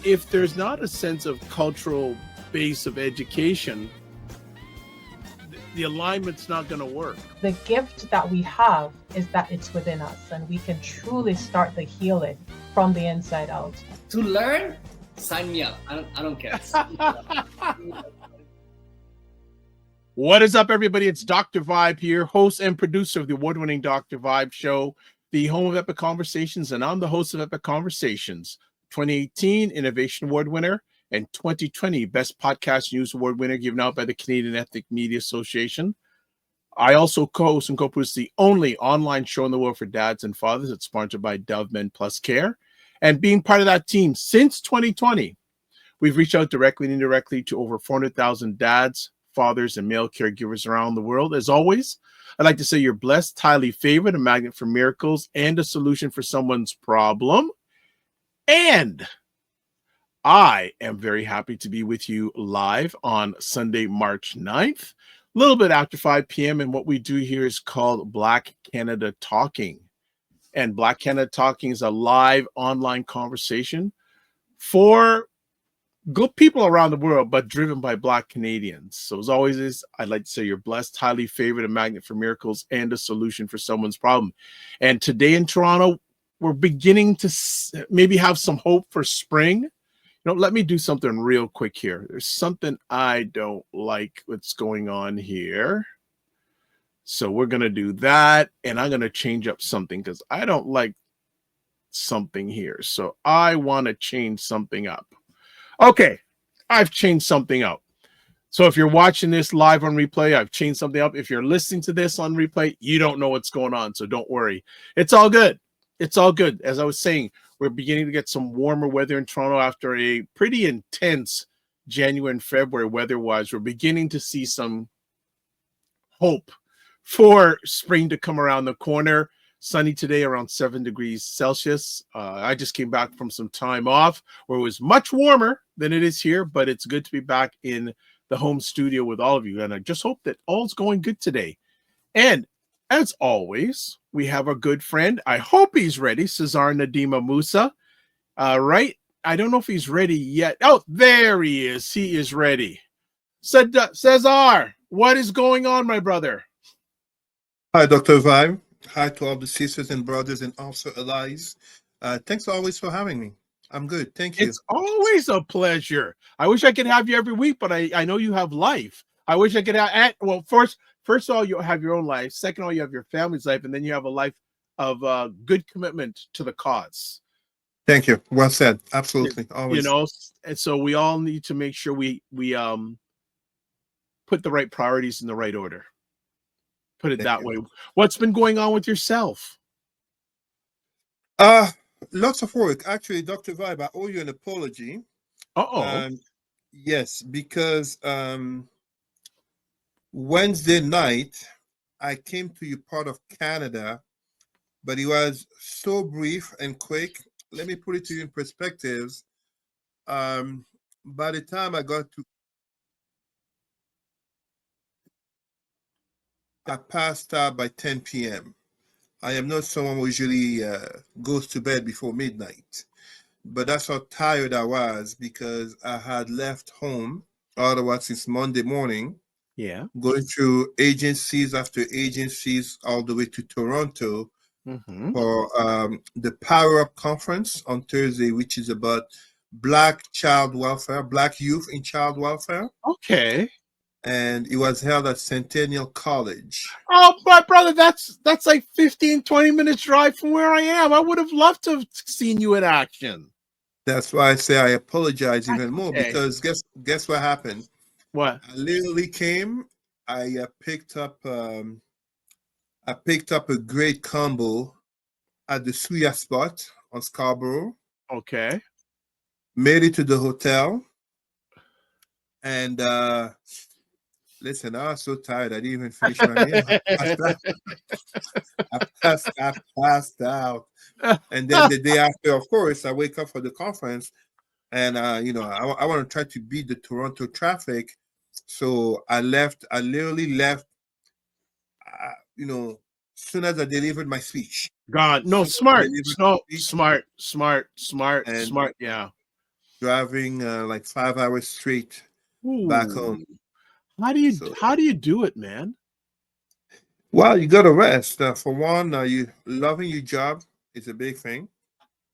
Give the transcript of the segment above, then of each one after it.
if there's not a sense of cultural base of education, the alignment's not going to work. The gift that we have is that it's within us, and we can truly start the healing from the inside out. To learn, sign me up. I don't care. What is up, everybody? It's Dr. Vibe here, host and producer of the award-winning Dr. Vibe Show, the home of Epic Conversations, and I'm the host of Epic Conversations, 2018 Innovation Award winner and 2020 Best Podcast News Award winner given out by the Canadian Ethnic Media Association. I also co-host and co-produce the only online show in the world for dads and fathers. It's sponsored by Dove Men Plus Care. And being part of that team since 2020, we've reached out directly and indirectly to over 400,000 dads, fathers, and male caregivers around the world. As always, I'd like to say you're blessed, highly favored, a magnet for miracles, and a solution for someone's problem. And I am very happy to be with you live on Sunday, March 9th, a little bit after 5 p.m. And what we do here is called Black Canada Talking. And Black Canada Talking is a live online conversation for good people around the world, but driven by Black Canadians. So as always, I'd like to say you're blessed, highly favored, a magnet for miracles, and a solution for someone's problem. And today in Toronto, we're beginning to maybe have some hope for spring. Let me do something real quick here. There's something I don't like what's going on here. So we're going to do that, and I'm going to change up something because I don't like something here. So I want to change something up. Okay, I've changed something up. So if you're watching this live on replay, I've changed something up. If you're listening to this on replay, you don't know what's going on, so don't worry. It's all good. It's all good. As I was saying, we're beginning to get some warmer weather in Toronto after a pretty intense January and February weather-wise. We're beginning to see some hope for spring to come around the corner. Sunny today, around 7 degrees Celsius. I just came back from some time off where it was much warmer than it is here, but it's good to be back in the home studio with all of you. And I just hope that all's going good today. And as always, we have a good friend. I hope he's ready, Cesar Ndema-Moussa. Right? I don't know if he's ready yet. Oh, there he is. He is ready. Cesar, what is going on, my brother? Hi, Dr. Vibe. Hi to all the sisters and brothers and also allies. Thanks always for having me. I'm good. Thank you. It's always a pleasure. I wish I could have you every week, but I know you have life. I wish I could have, well, first of all, you have your own life. Second of all, you have your family's life, and then you have a life of good commitment to the cause. Thank you. Well said. Absolutely. Always. And so we all need to make sure we put the right priorities in the right order. Put it that way. What's been going on with yourself? Lots of work. Actually, Dr. Vibe, I owe you an apology. Yes, because Wednesday night, I came to you part of Canada, but it was so brief and quick. Let me put it to you in perspectives. By the time I passed out by 10 p.m. I am not someone who usually goes to bed before midnight, but that's how tired I was because I had left home, otherwise since Monday morning, going through agencies after agencies all the way to Toronto for the Power Up Conference on Thursday, which is about Black child welfare, Black youth in child welfare. Okay. And it was held at Centennial College. Oh, my brother, that's like 15, 20 minutes drive from where I am. I would have loved to have seen you in action. That's why I say I apologize even more because guess what happened? What? I literally came. I picked up a great combo at the Suya spot on Scarborough. Okay. Made it to the hotel, and listen, I was so tired I didn't even finish my meal. I passed out. And then the day after, of course, I wake up for the conference, and I want to try to beat the Toronto traffic. So I literally left, soon as I delivered my speech. God, no, smart. No, smart. Yeah. driving like 5 hours straight back home. Ooh. So, How do you do it, man? well, you got to rest. For one, you loving your job is a big thing.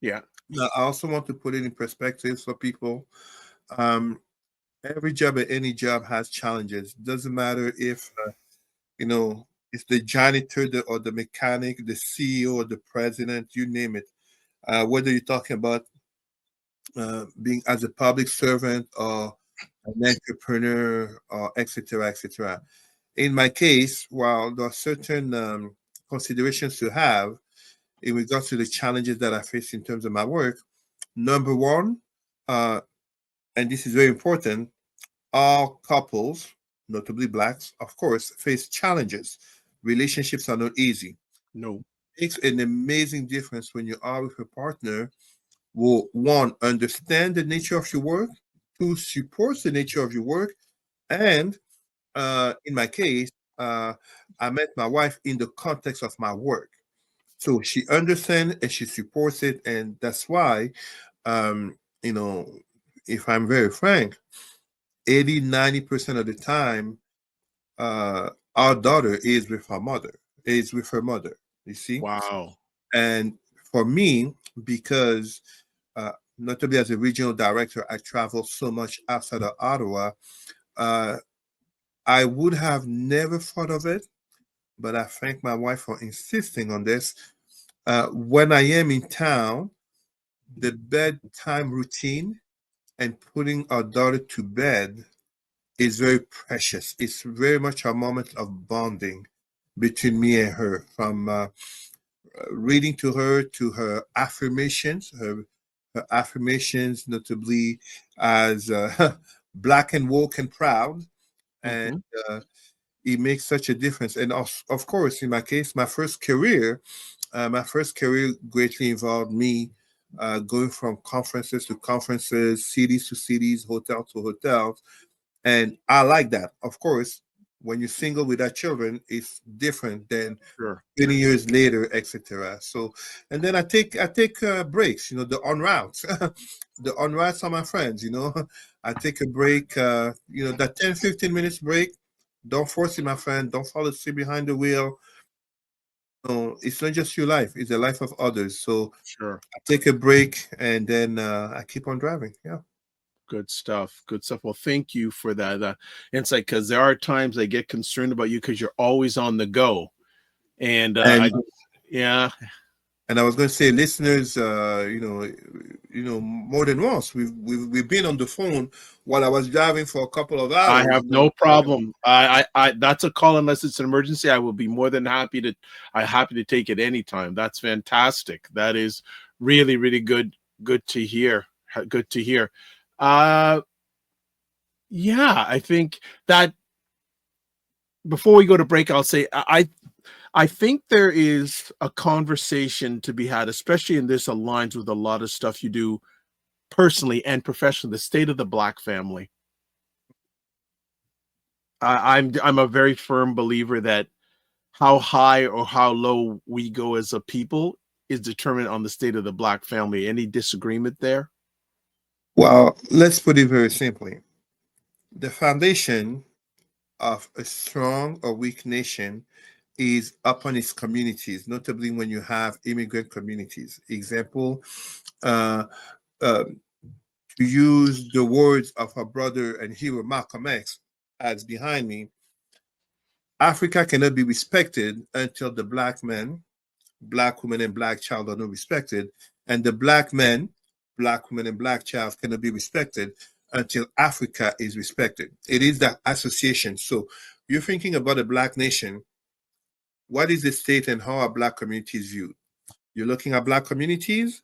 Yeah. Now, I also want to put it in perspective for people. Um, every job at any job has challenges. Doesn't matter if it's the janitor or the mechanic, the CEO or the president, you name it. Whether you're talking about being as a public servant or an entrepreneur or etc. etc. In my case, while there are certain considerations to have in regards to the challenges that I face in terms of my work, number one, uh, and this is very important, all couples, notably blacks, of course, face challenges. Relationships are not easy. No. It makes an amazing difference when you are with a partner who, one, understand the nature of your work, two, supports the nature of your work, and in my case, I met my wife in the context of my work. So she understands and she supports it. And that's why, um, you know, if I'm very frank, 80-90% of the time, our daughter is with her mother, you see? Wow. And for me, because notably as a regional director, I travel so much outside of Ottawa, uh, I would have never thought of it, but I thank my wife for insisting on this. When I am in town, the bedtime routine and putting our daughter to bed is very precious. It's very much a moment of bonding between me and her, from reading to her to her affirmations, notably as black and woke and proud. And Hmm. uh, it makes such a difference. And of course, in my case, my first career greatly involved me going from conferences to conferences, cities to cities, hotel to hotels. And I like that. Of course, when you're single without children, it's different than Sure. 20 years later, etc. So, and then I take breaks. The en route, the en routes are my friends. I take a break. That 10-15 minutes break. Don't force it, my friend. Don't fall asleep behind the wheel. No, it's not just your life; it's the life of others. So Sure. I take a break and then I keep on driving. Yeah. Good stuff. Good stuff. Well, thank you for that insight, because there are times I get concerned about you because you're always on the go. And And yeah, And I was going to say, listeners, more than once, we've been on the phone while I was driving for a couple of I hours. have no problem. That's a call unless it's an emergency. I will be more than happy to take it anytime. That's fantastic. That is really, really good. Good to hear. Good to hear. Uh, yeah, I think that before we go to break, I'll say I think there is a conversation to be had, especially in this aligns with a lot of stuff you do personally and professionally, the state of the Black family. I'm a very firm believer that how high or how low we go as a people is determined on the state of the Black family. Any disagreement there? Well, let's put it very simply. The foundation of a strong or weak nation is upon its communities, notably when you have immigrant communities. Example, uh, uh, to use the words of our brother and hero Malcolm X, as behind me, Africa cannot be respected until the black men, black women, and black child are not respected, and the black men, black women, and black child cannot be respected until Africa is respected. It is that association. So you're thinking about a black nation. What is the state and how are black communities viewed? You're looking at black communities.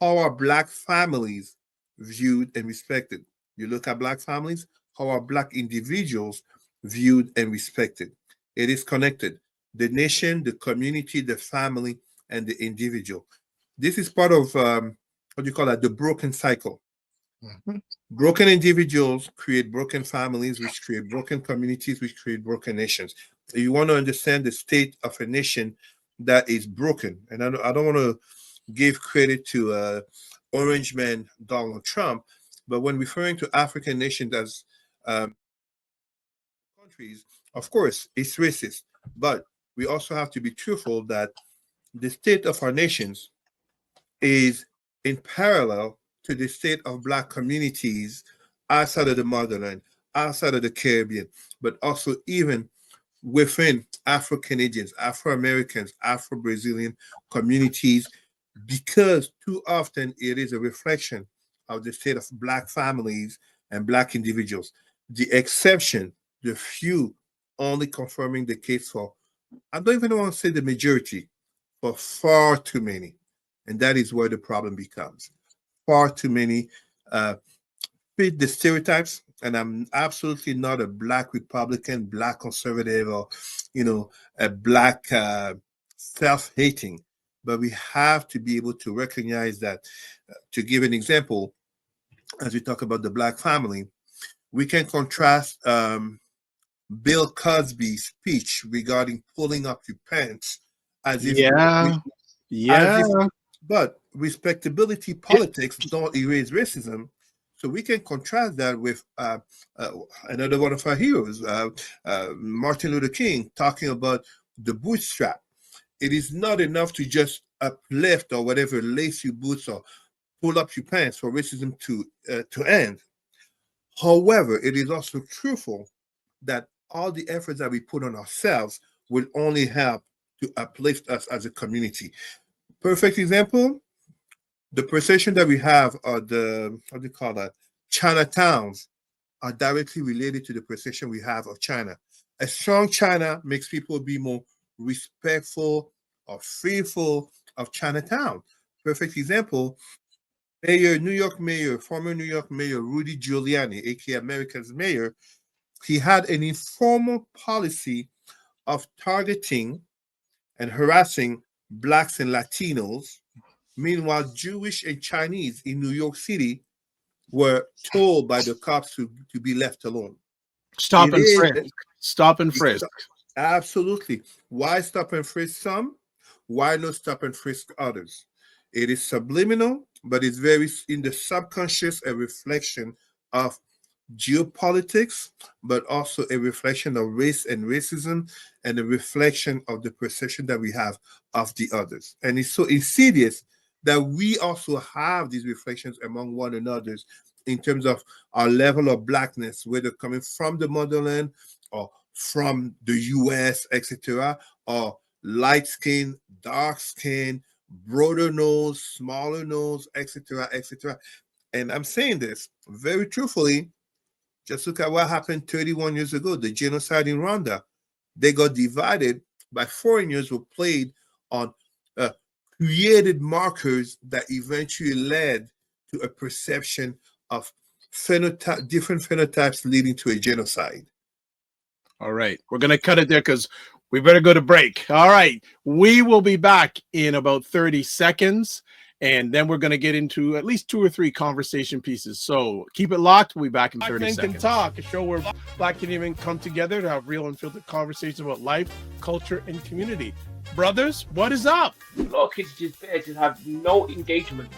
How are black families viewed and respected? You look at black families. How are black individuals viewed and respected? It is connected. The nation, the community, the family, and the individual. This is part of what do you call that? The broken cycle. Mhm. Broken individuals create broken families, which create broken communities, which create broken nations. You want to understand the state of a nation that is broken. And I don't want to give credit to Orange Man Donald Trump, But when referring to African nations as countries, of course, it's racist. But we also have to be truthful that the state of our nations is in parallel to the state of Black communities outside of the motherland, outside of the Caribbean, but also even within Afro Canadians, Afro Americans, Afro Brazilian communities, because too often it is a reflection of the state of Black families and Black individuals. The exception, the few, only confirming the case for, I don't even want to say the majority, for far too many. And that is where the problem becomes. Far too many fit the stereotypes. And I'm absolutely not a Black Republican, Black conservative, or, a Black self-hating. But we have to be able to recognize that, to give an example, as we talk about the Black family, we can contrast Bill Cosby's speech regarding pulling up your pants as if, Yeah. as if, Yeah. but respectability politics don't erase racism. So we can contrast that with another one of our heroes, Martin Luther King, talking about the bootstrap. It is not enough to just uplift or whatever, lace your boots or pull up your pants for racism to end. However, it is also truthful that all the efforts that we put on ourselves will only help to uplift us as a community. Perfect example, the perception that we have of the, how do you call that, Chinatowns are directly related to the perception we have of China. A strong China makes people be more respectful or fearful of Chinatown. Perfect example, New York Mayor, former New York Mayor Rudy Giuliani, aka America's mayor, he had an informal policy of targeting and harassing Blacks and Latinos. Meanwhile, Jewish and Chinese in New York City were told by the cops to be left alone. Stop It and is frisk. Stop and frisk. absolutely. Why stop and frisk some? Why not stop and frisk others? It is subliminal, but it's very in the subconscious a reflection of geopolitics, but also a reflection of race and racism, and a reflection of the perception that we have of the others. And it's so insidious that we also have these reflections among one another in terms of our level of Blackness, whether coming from the motherland or from the US, etc., or light skin, dark skin, broader nose, smaller nose, etc., etc. And I'm saying this very truthfully. Just look at what happened 31 years ago, the genocide in Rwanda. They got divided by foreigners who played on uh, created markers that eventually led to a perception of different phenotypes leading to a genocide. All right. We're going to cut it there because we better go to break. All right. We will be back in about 30 seconds. And then we're going to get into at least 2 or 3 conversation pieces. So keep it locked. We'll be back in 30 seconds. Think and Talk, a show where Black Canadians come together to have real and filtered conversations about life, culture, and community. Brothers, what is up? A lot of kids just there just have no engagement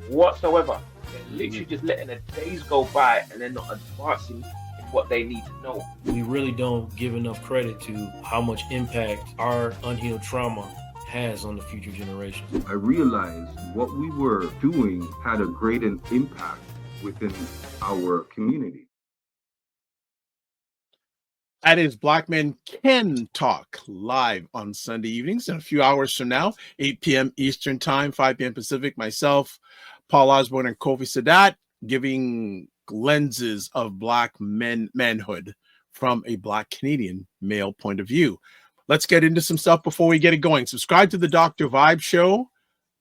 whatsoever. They're literally just letting the days go by and they're not advancing in what they need to know. We really don't give enough credit to how much impact our unhealed trauma has on the future generations. I realized what we were doing had a great impact within our community. That is Black Men Can Talk live on Sunday evenings in a few hours from now, 8 p.m. Eastern Time, 5 p.m. Pacific. Myself, Paul Osborne, and Kofi Sadat giving lenses of Black manhood from a Black Canadian male point of view. Let's get into some stuff before we get it going. Subscribe to the Dr. Vibe Show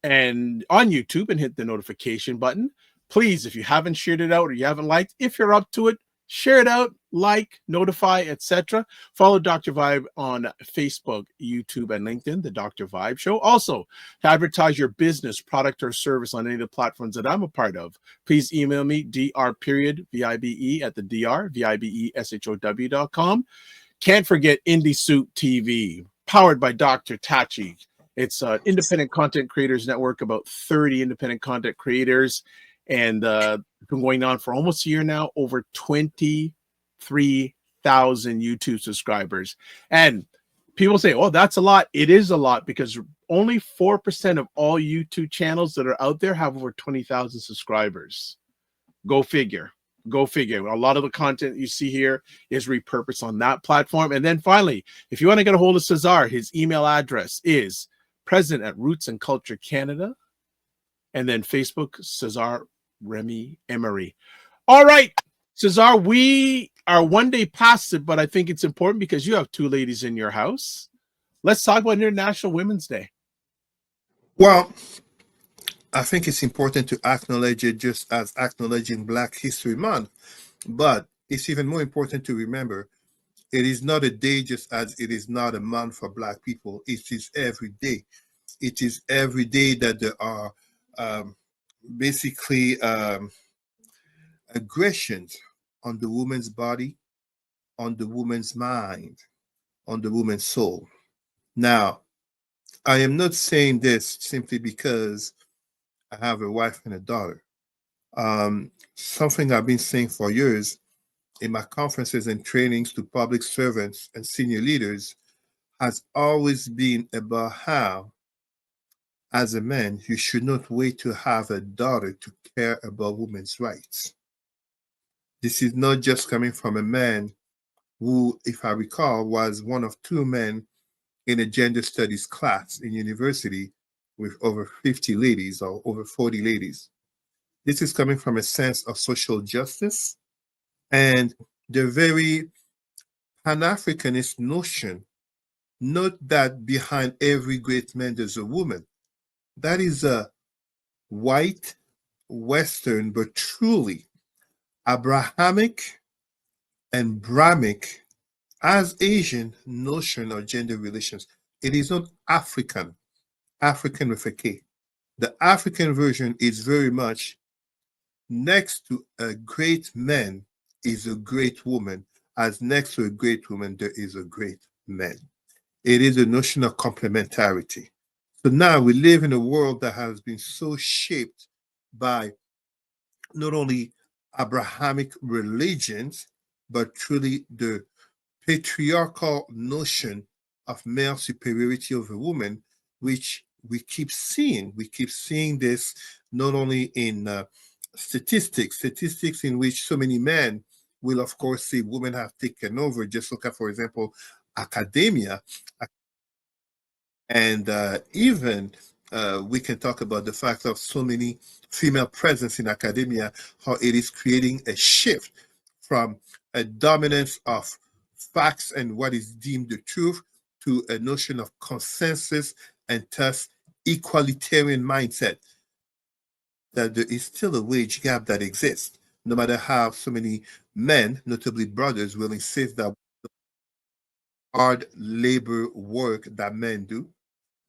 and on YouTube and hit the notification button. Please, if you haven't shared it out or you haven't liked, if you're up to it, share it out, like, notify, etc. Follow Dr. Vibe on Facebook, YouTube, and LinkedIn, the Dr. Vibe Show. Also, to advertise your business, product, or service on any of the platforms that I'm a part of, please email me, dr.vibe at the dr.vibeshow.com. Can't forget Indie Suit TV, powered by Dr. Tachi. It's an independent content creators network, about 30 independent content creators. And It's been going on for almost a year now, over 23,000 YouTube subscribers. And people say, oh, that's a lot. It is a lot because only 4% of all YouTube channels that are out there have over 20,000 subscribers. Go figure. Go figure. A lot of the content you see here is repurposed on that platform. And then finally, if you want to get a hold of Cesar, his email address is president at Roots and Culture Canada. And then Facebook, Cesar Remy Emery. All right, Cesar, we are one day past it, but I think it's important because you have two ladies in your house. Let's talk about International Women's Day. Well, I think it's important to acknowledge it just as acknowledging Black History Month, but it's even more important to remember it is not a day just as it is not a month for Black people. It is every day. It is every day that there are basically aggressions on the woman's body, on the woman's mind, on the woman's soul. Now, I am not saying this simply because I have a wife and a daughter. Something I've been saying for years in my conferences and trainings to public servants and senior leaders has always been about how, as a man, you should not wait to have a daughter to care about women's rights. This is not just coming from a man who, if I recall, was one of two men in a gender studies class in university with over 50 ladies or over 40 ladies. This is coming from a sense of social justice and the very Pan-Africanist notion, not that behind every great man there's a woman. That is a white, Western, but truly Abrahamic and Brahmic as Asian notion of gender relations. It is not African with a K. The African version is very much next to a great man is a great woman, as next to a great woman there is a great man. It is a notion of complementarity. So now we live in a world that has been so shaped by not only Abrahamic religions, but truly the patriarchal notion of male superiority over women, which we keep seeing. We keep seeing this not only in statistics in which so many men will, of course, say women have taken over. Just look at, for example, academia. And even we can talk about the fact of so many female presence in academia, how it is creating a shift from a dominance of facts and what is deemed the truth to a notion of consensus and thus equalitarian mindset, that there is still a wage gap that exists, no matter how so many men, notably brothers, will insist that hard labor work that men do.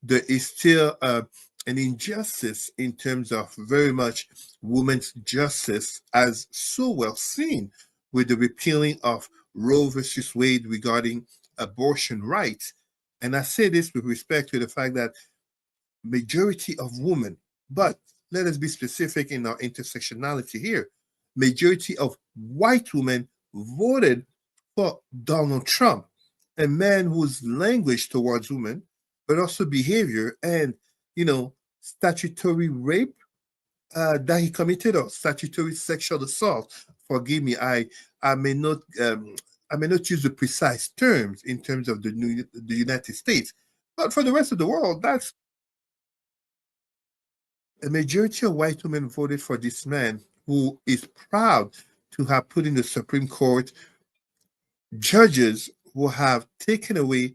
There is still an injustice in terms of very much women's justice, as so well seen with the repealing of Roe versus Wade regarding abortion rights. And I say this with respect to the fact that majority of women, but let us be specific in our intersectionality here, majority of white women voted for Donald Trump, a man whose language towards women, but also behavior and, statutory rape that he committed, or statutory sexual assault. Forgive me, I may not use the precise terms in terms of the United States, but for the rest of the world, that's a majority of white women voted for this man who is proud to have put in the Supreme Court judges who have taken away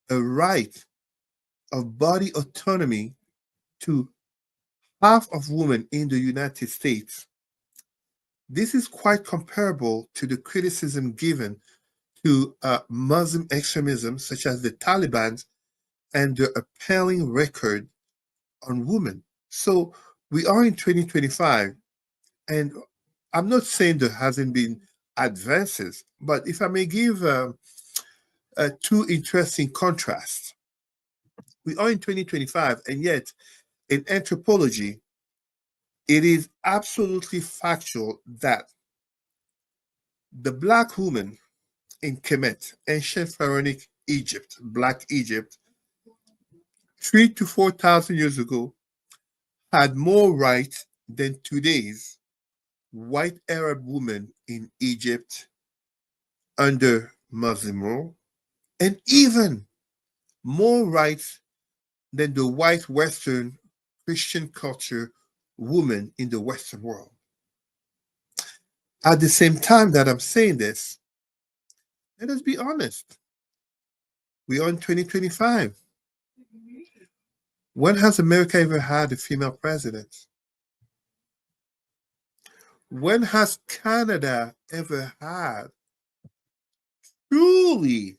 a right of body autonomy to half of women in the United States. This is quite comparable to the criticism given to Muslim extremism, such as the Taliban, and their appalling record on women. So we are in 2025, and I'm not saying there hasn't been advances, but if I may give two interesting contrasts. We are in 2025, and yet in anthropology, it is absolutely factual that the black woman in Kemet, ancient pharaonic Egypt, Black Egypt, 3 to 4,000 years ago, had more rights than today's white Arab woman in Egypt under Muslim rule, and even more rights than the white Western Christian culture woman in the Western world. At the same time that I'm saying this, let us be honest. We are in 2025. When has America ever had a female president? When has Canada ever had truly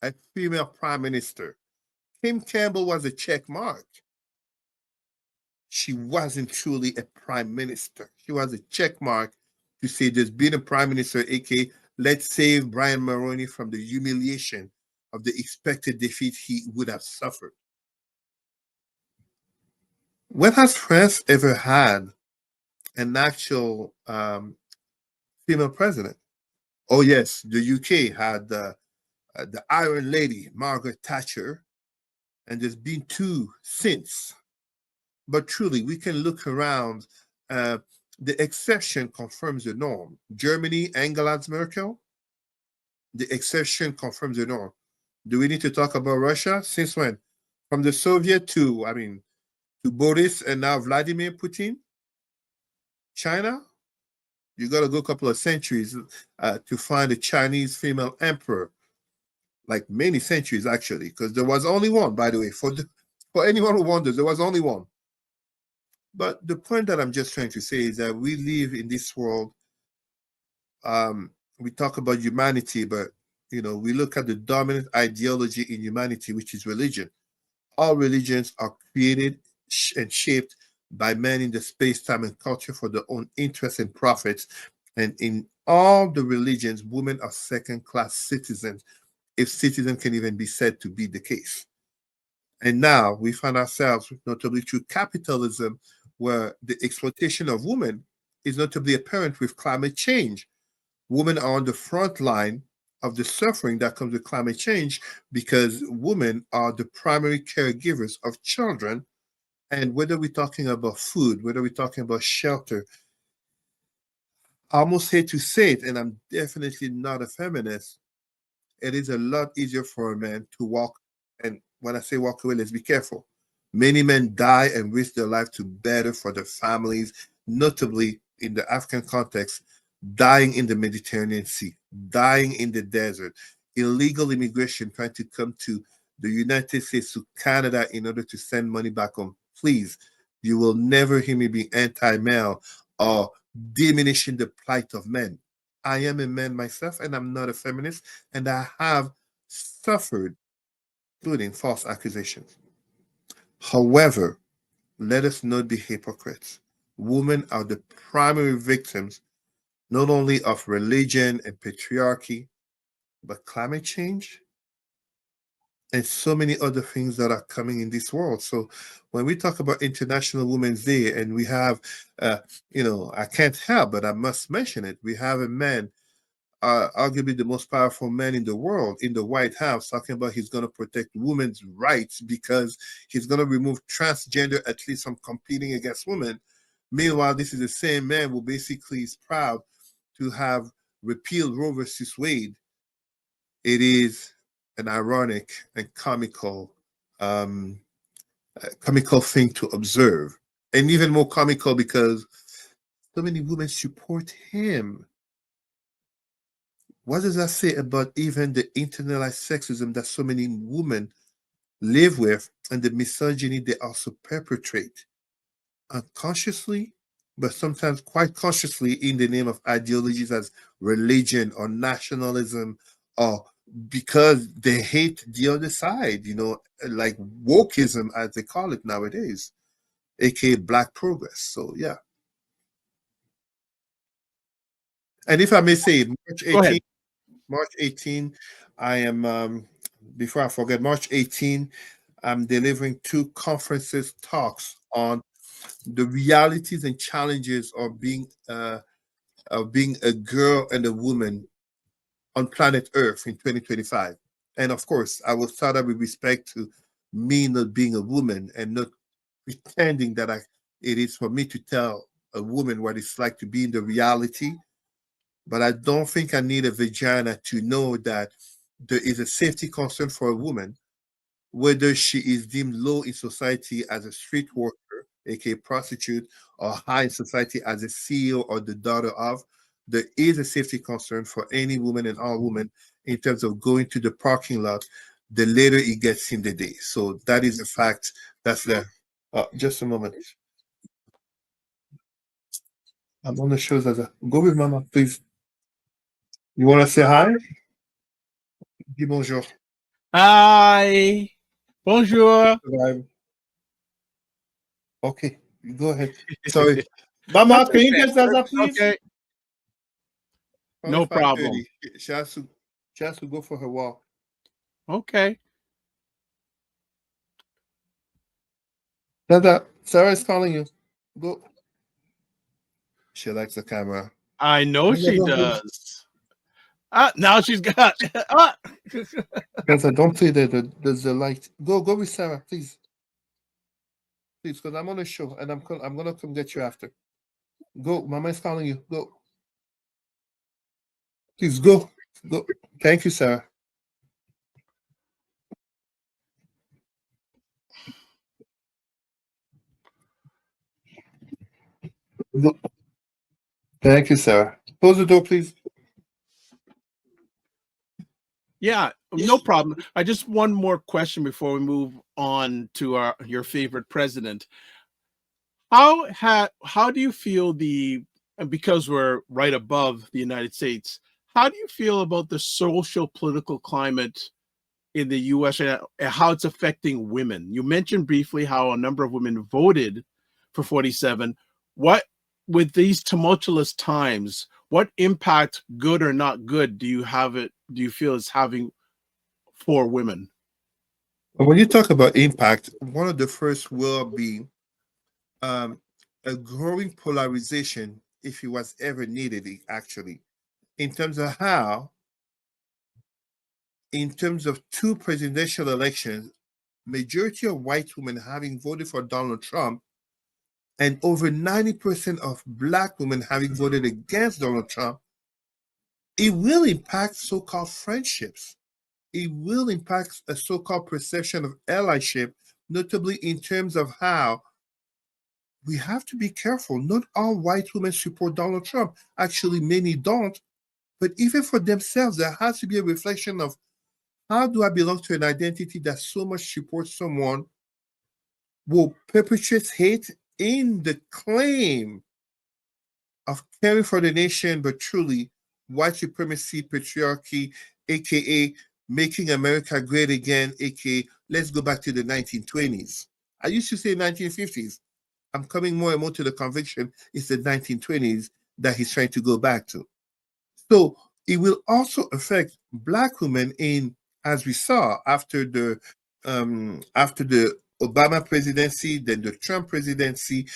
a female prime minister? Kim Campbell was a check mark. She wasn't truly a prime minister. She was a check mark to say there's been a prime minister, aka let's save Brian Mulroney from the humiliation of the expected defeat he would have suffered. When has France ever had an actual female president? Oh yes, the UK had the Iron Lady, Margaret Thatcher, and there's been two since. But truly, we can look around. The exception confirms the norm. Germany, Angela Merkel, the exception confirms the norm. Do we need to talk about Russia? Since when? From the Soviet to, to Boris and now Vladimir Putin? China? You got to go a couple of centuries to find a Chinese female emperor, like many centuries actually, because there was only one, by the way. For anyone who wonders, there was only one. But the point that I'm just trying to say is that we live in this world. We talk about humanity, but we look at the dominant ideology in humanity, which is religion. All religions are created and shaped by men in the space, time, and culture for their own interests and profits. And in all the religions, women are second-class citizens, if citizen can even be said to be the case. And now we find ourselves, notably through capitalism, where the exploitation of women is notably apparent with climate change. Women are on the front line of the suffering that comes with climate change because women are the primary caregivers of children. And whether we're talking about food, whether we're talking about shelter, I almost hate to say it, and I'm definitely not a feminist, it is a lot easier for a man to walk. And when I say walk away, let's be careful. Many men die and risk their life to better for their families, notably in the African context, dying in the Mediterranean Sea, dying in the desert, illegal immigration trying to come to the United States, to Canada in order to send money back home. Please, you will never hear me be anti-male or diminishing the plight of men. I am a man myself, and I'm not a feminist, and I have suffered, including false accusations. However, let us not be hypocrites. Women are the primary victims not only of religion and patriarchy, but climate change and so many other things that are coming in this world. So when we talk about International Women's Day and we have, I can't help, but I must mention it. We have a man, arguably the most powerful man in the world, in the White House, talking about he's going to protect women's rights because he's going to remove transgender athletes from competing against women. Meanwhile, this is the same man who basically is proud to have repealed Roe versus Wade. It is an ironic and comical thing to observe, and even more comical because so many women support him. What does that say about even the internalized sexism that so many women live with and the misogyny they also perpetrate unconsciously, but sometimes quite consciously in the name of ideologies as religion or nationalism, or because they hate the other side, like wokeism as they call it nowadays, aka Black progress. So yeah. And if I may say, Go ahead. March 18, I am, before I forget, March 18, I'm delivering two conferences talks on the realities and challenges of being a girl and a woman on planet Earth in 2025. And of course, I will start out with respect to me not being a woman and not pretending that it is for me to tell a woman what it's like to be in the reality. But I don't think I need a vagina to know that there is a safety concern for a woman, whether she is deemed low in society as a street worker, aka prostitute, or high in society as a CEO or the daughter of. There is a safety concern for any woman and all women in terms of going to the parking lot the later it gets in the day. So that is a fact that's there. Just a moment. I'm on the shows as a go with mama, please. You want to say hi? Dis bonjour. Hi. Bonjour. Okay, go ahead. Sorry. Mama, can you get Zaza, please? Okay. No Probably 5:30. problem. She has to go for her walk. Okay. Zaza, Sarah is calling you. Go. She likes the camera. I know Zaza, she go. does. Now she's got. Zaza, don't play there's the light. Go with Sarah, please. Please, because I'm on a show and I'm gonna come get you after. Go, Mama is calling you. Go. Please go. Go. Thank you, Sarah. Go. Thank you, Sarah. Close the door, please. Yeah, no problem. I just one more question before we move on to your favorite president. How do you feel because we're right above the United States, how do you feel about the social political climate in the US and how it's affecting women? You mentioned briefly how a number of women voted for 47. What, with these tumultuous times, what impact, good or not good, do you feel is having for women? When you talk about impact, one of the first will be a growing polarization, if it was ever needed, actually, in terms of in terms of two presidential elections, majority of white women having voted for Donald Trump and over 90% of Black women having voted against Donald Trump, it will impact so-called friendships. It will impact a so-called perception of allyship, notably in terms of how we have to be careful. Not all white women support Donald Trump. Actually, many don't. But even for themselves, there has to be a reflection of how do I belong to an identity that so much supports someone who perpetrates hate in the claim of caring for the nation, but truly white supremacy, patriarchy, aka making America great again, aka let's go back to the 1920s. I used to say 1950s. I'm coming more and more to the conviction it's the 1920s that he's trying to go back to. So it will also affect Black women as we saw after the Obama presidency, then the Trump presidency.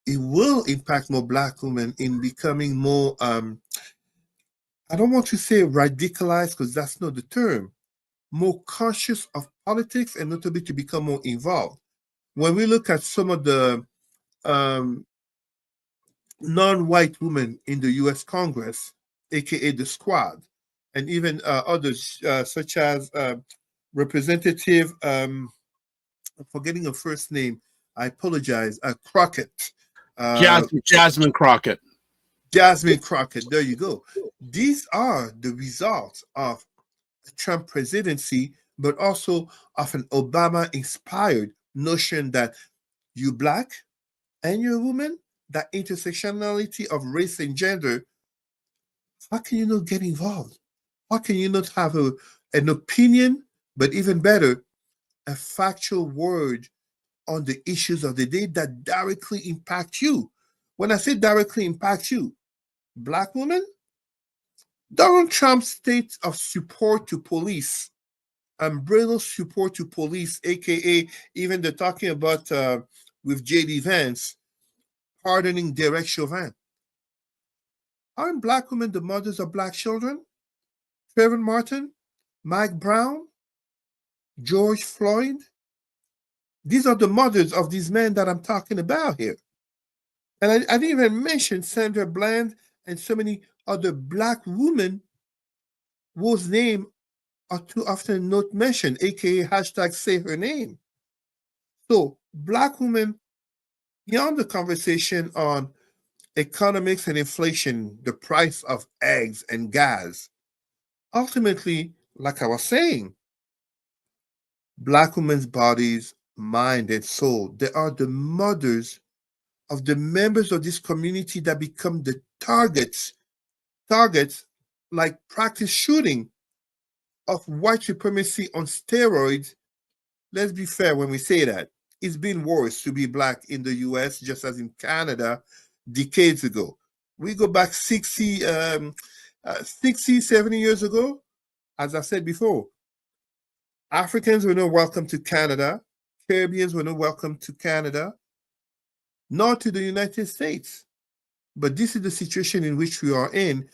It will impact more Black women in becoming more, I don't want to say radicalized because that's not the term, more conscious of politics and notably to become more involved. When we look at some of the non-white women in the U.S. Congress, aka the Squad, and even others such as Representative, I'm forgetting her first name. I apologize. Crockett. Jasmine Crockett. Jasmine Crockett. There you go. These are the results of a Trump presidency, but also of an Obama-inspired notion that you Black and you're a woman, that intersectionality of race and gender, how can you not get involved? How can you not have an opinion, but even better, a factual word on the issues of the day that directly impact you? When I say directly impact you, Black women, Donald Trump's state of support to police, umbrella support to police, aka even they're talking about with J.D. Vance pardoning Derek Chauvin. Aren't black women the mothers of black children? Trayvon Martin, Mike Brown, George Floyd. These are the mothers of these men that I'm talking about here. And I didn't even mention Sandra Bland and so many other black women whose name are too often not mentioned, aka hashtag say her name. So black women, beyond the conversation on economics and inflation, the price of eggs and gas, ultimately, like I was saying, black women's bodies, mind, and soul, they are the mothers of the members of this community that become the targets like practice shooting of white supremacy on steroids. Let's be fair when we say that. It's been worse to be black in the US, just as in Canada decades ago. We go back 60, 70 years ago. As I said before, Africans were not welcome to Canada. Caribbeans were not welcome to Canada, nor to the United States. But this is the situation in which we are in.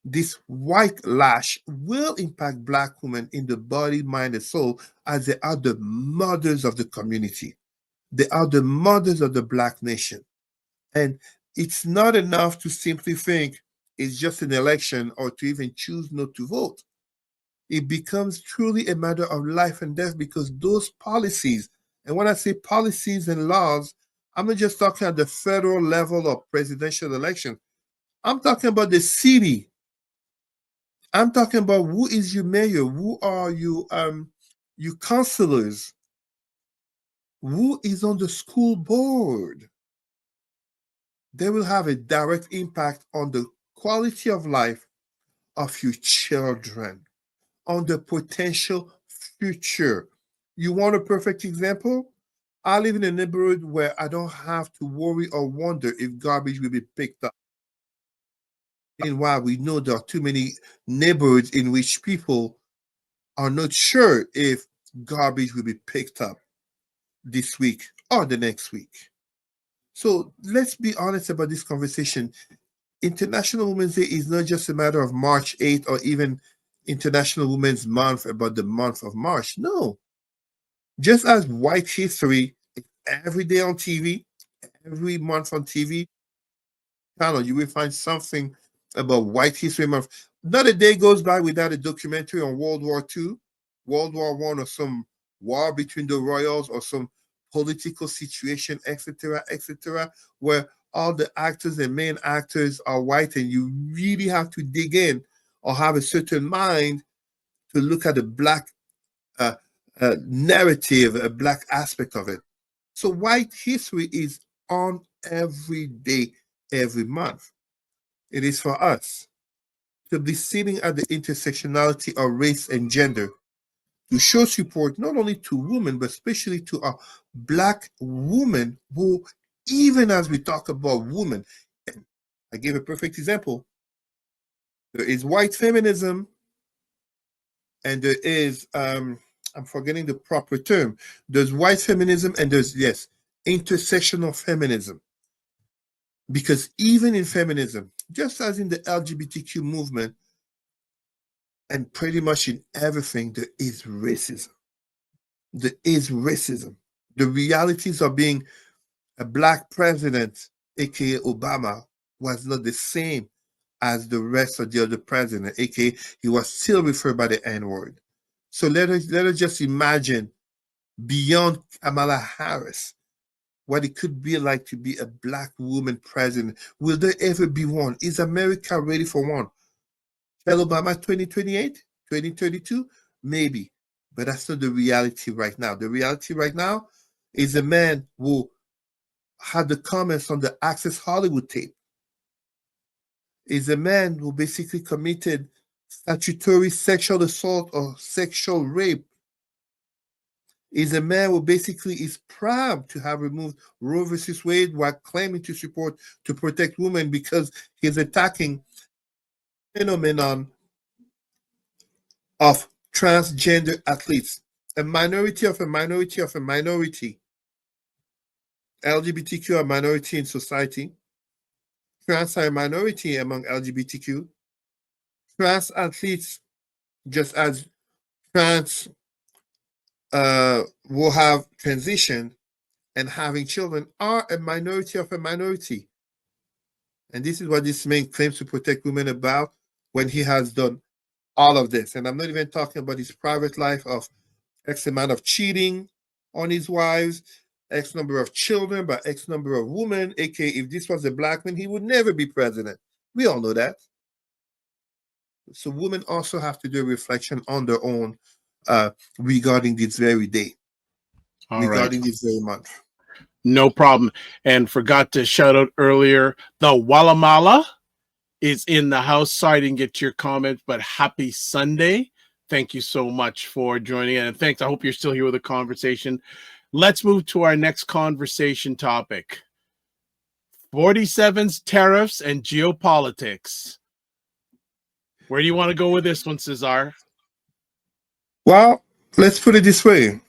This white lash will impact black women in the body, mind, and soul, as they are the mothers of the community. They are the mothers of the black nation. And it's not enough to simply think it's just an election or to even choose not to vote. It becomes truly a matter of life and death, because those policies, and when I say policies and laws, I'm not just talking at the federal level of presidential election. I'm talking about the city. I'm talking about who is your mayor, who are you councilors, who is on the school board. They will have a direct impact on the quality of life of your children, on the potential future. You want a perfect example? I live in a neighborhood where I don't have to worry or wonder if garbage will be picked up. Meanwhile, we know there are too many neighborhoods in which people are not sure if garbage will be picked up this week or the next week. So let's be honest about this conversation. International Women's Day is not just a matter of March 8th or even International Women's Month about the month of March. No. Just as white history is every day on TV, every month on TV, channel, you will find something about White History Month. Not a day goes by without a documentary on World War II, World War I, or some war between the royals or some political situation, etc., etc., where all the actors and main actors are white, and you really have to dig in or have a certain mind to look at the black narrative, a black aspect of it. So white history is on every day, every month. It is for us to be sitting at the intersectionality of race and gender to show support not only to women, but especially to our black women who, even as we talk about women, and I gave a perfect example. There is white feminism, and there is, I'm forgetting the proper term. There's white feminism, and there's, yes, intersectional feminism. Because even in feminism, just as in the LGBTQ movement, and pretty much in everything, there is racism. There is racism. The realities of being a black president, aka Obama, was not the same as the rest of the other president, aka he was still referred by the N-word. So let us just imagine beyond Kamala Harris what it could be like to be a black woman president. Will there ever be one? Is America ready for one? Tell Obama 2028, 2032? Maybe. But that's not the reality right now. The reality right now is a man who had the comments on the Access Hollywood tape. Is a man who basically committed statutory sexual assault or sexual rape. Is a man who basically is proud to have removed Roe versus Wade while claiming to support to protect women because he's attacking phenomenon of transgender athletes, a minority of a minority of a minority LGBTQ are a minority in society. Trans are a minority among LGBTQ. Trans athletes, just as trans will have transition and having children, are a minority of a minority. And this is what this man claims to protect women about when he has done all of this. And I'm not even talking about his private life of X amount of cheating on his wives, X number of children, by X number of women, aka if this was a black man, he would never be president. We all know that. So women also have to do a reflection on their own regarding this very day, All right. regarding this very month. No problem. And forgot to shout out earlier, the Walamala is in the house, so I didn't get your comment, but happy Sunday. Thank you so much for joining in. And thanks. I hope you're still here with the conversation. Let's move to our next conversation topic. 47's tariffs and geopolitics. Where do you want to go with this one, Cesar? Well, let's put it this way.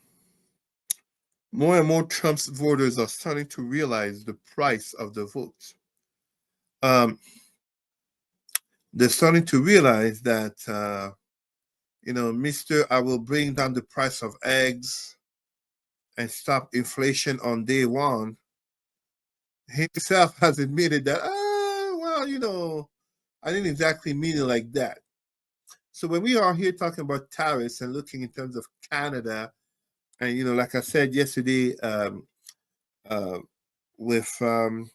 More and more Trump's voters are starting to realize the price of the vote. They're starting to realize that, Mr. I will bring down the price of eggs and stop inflation on day one. He himself has admitted that, I didn't exactly mean it like that. So when we are here talking about tariffs and looking in terms of Canada, and like I said yesterday with the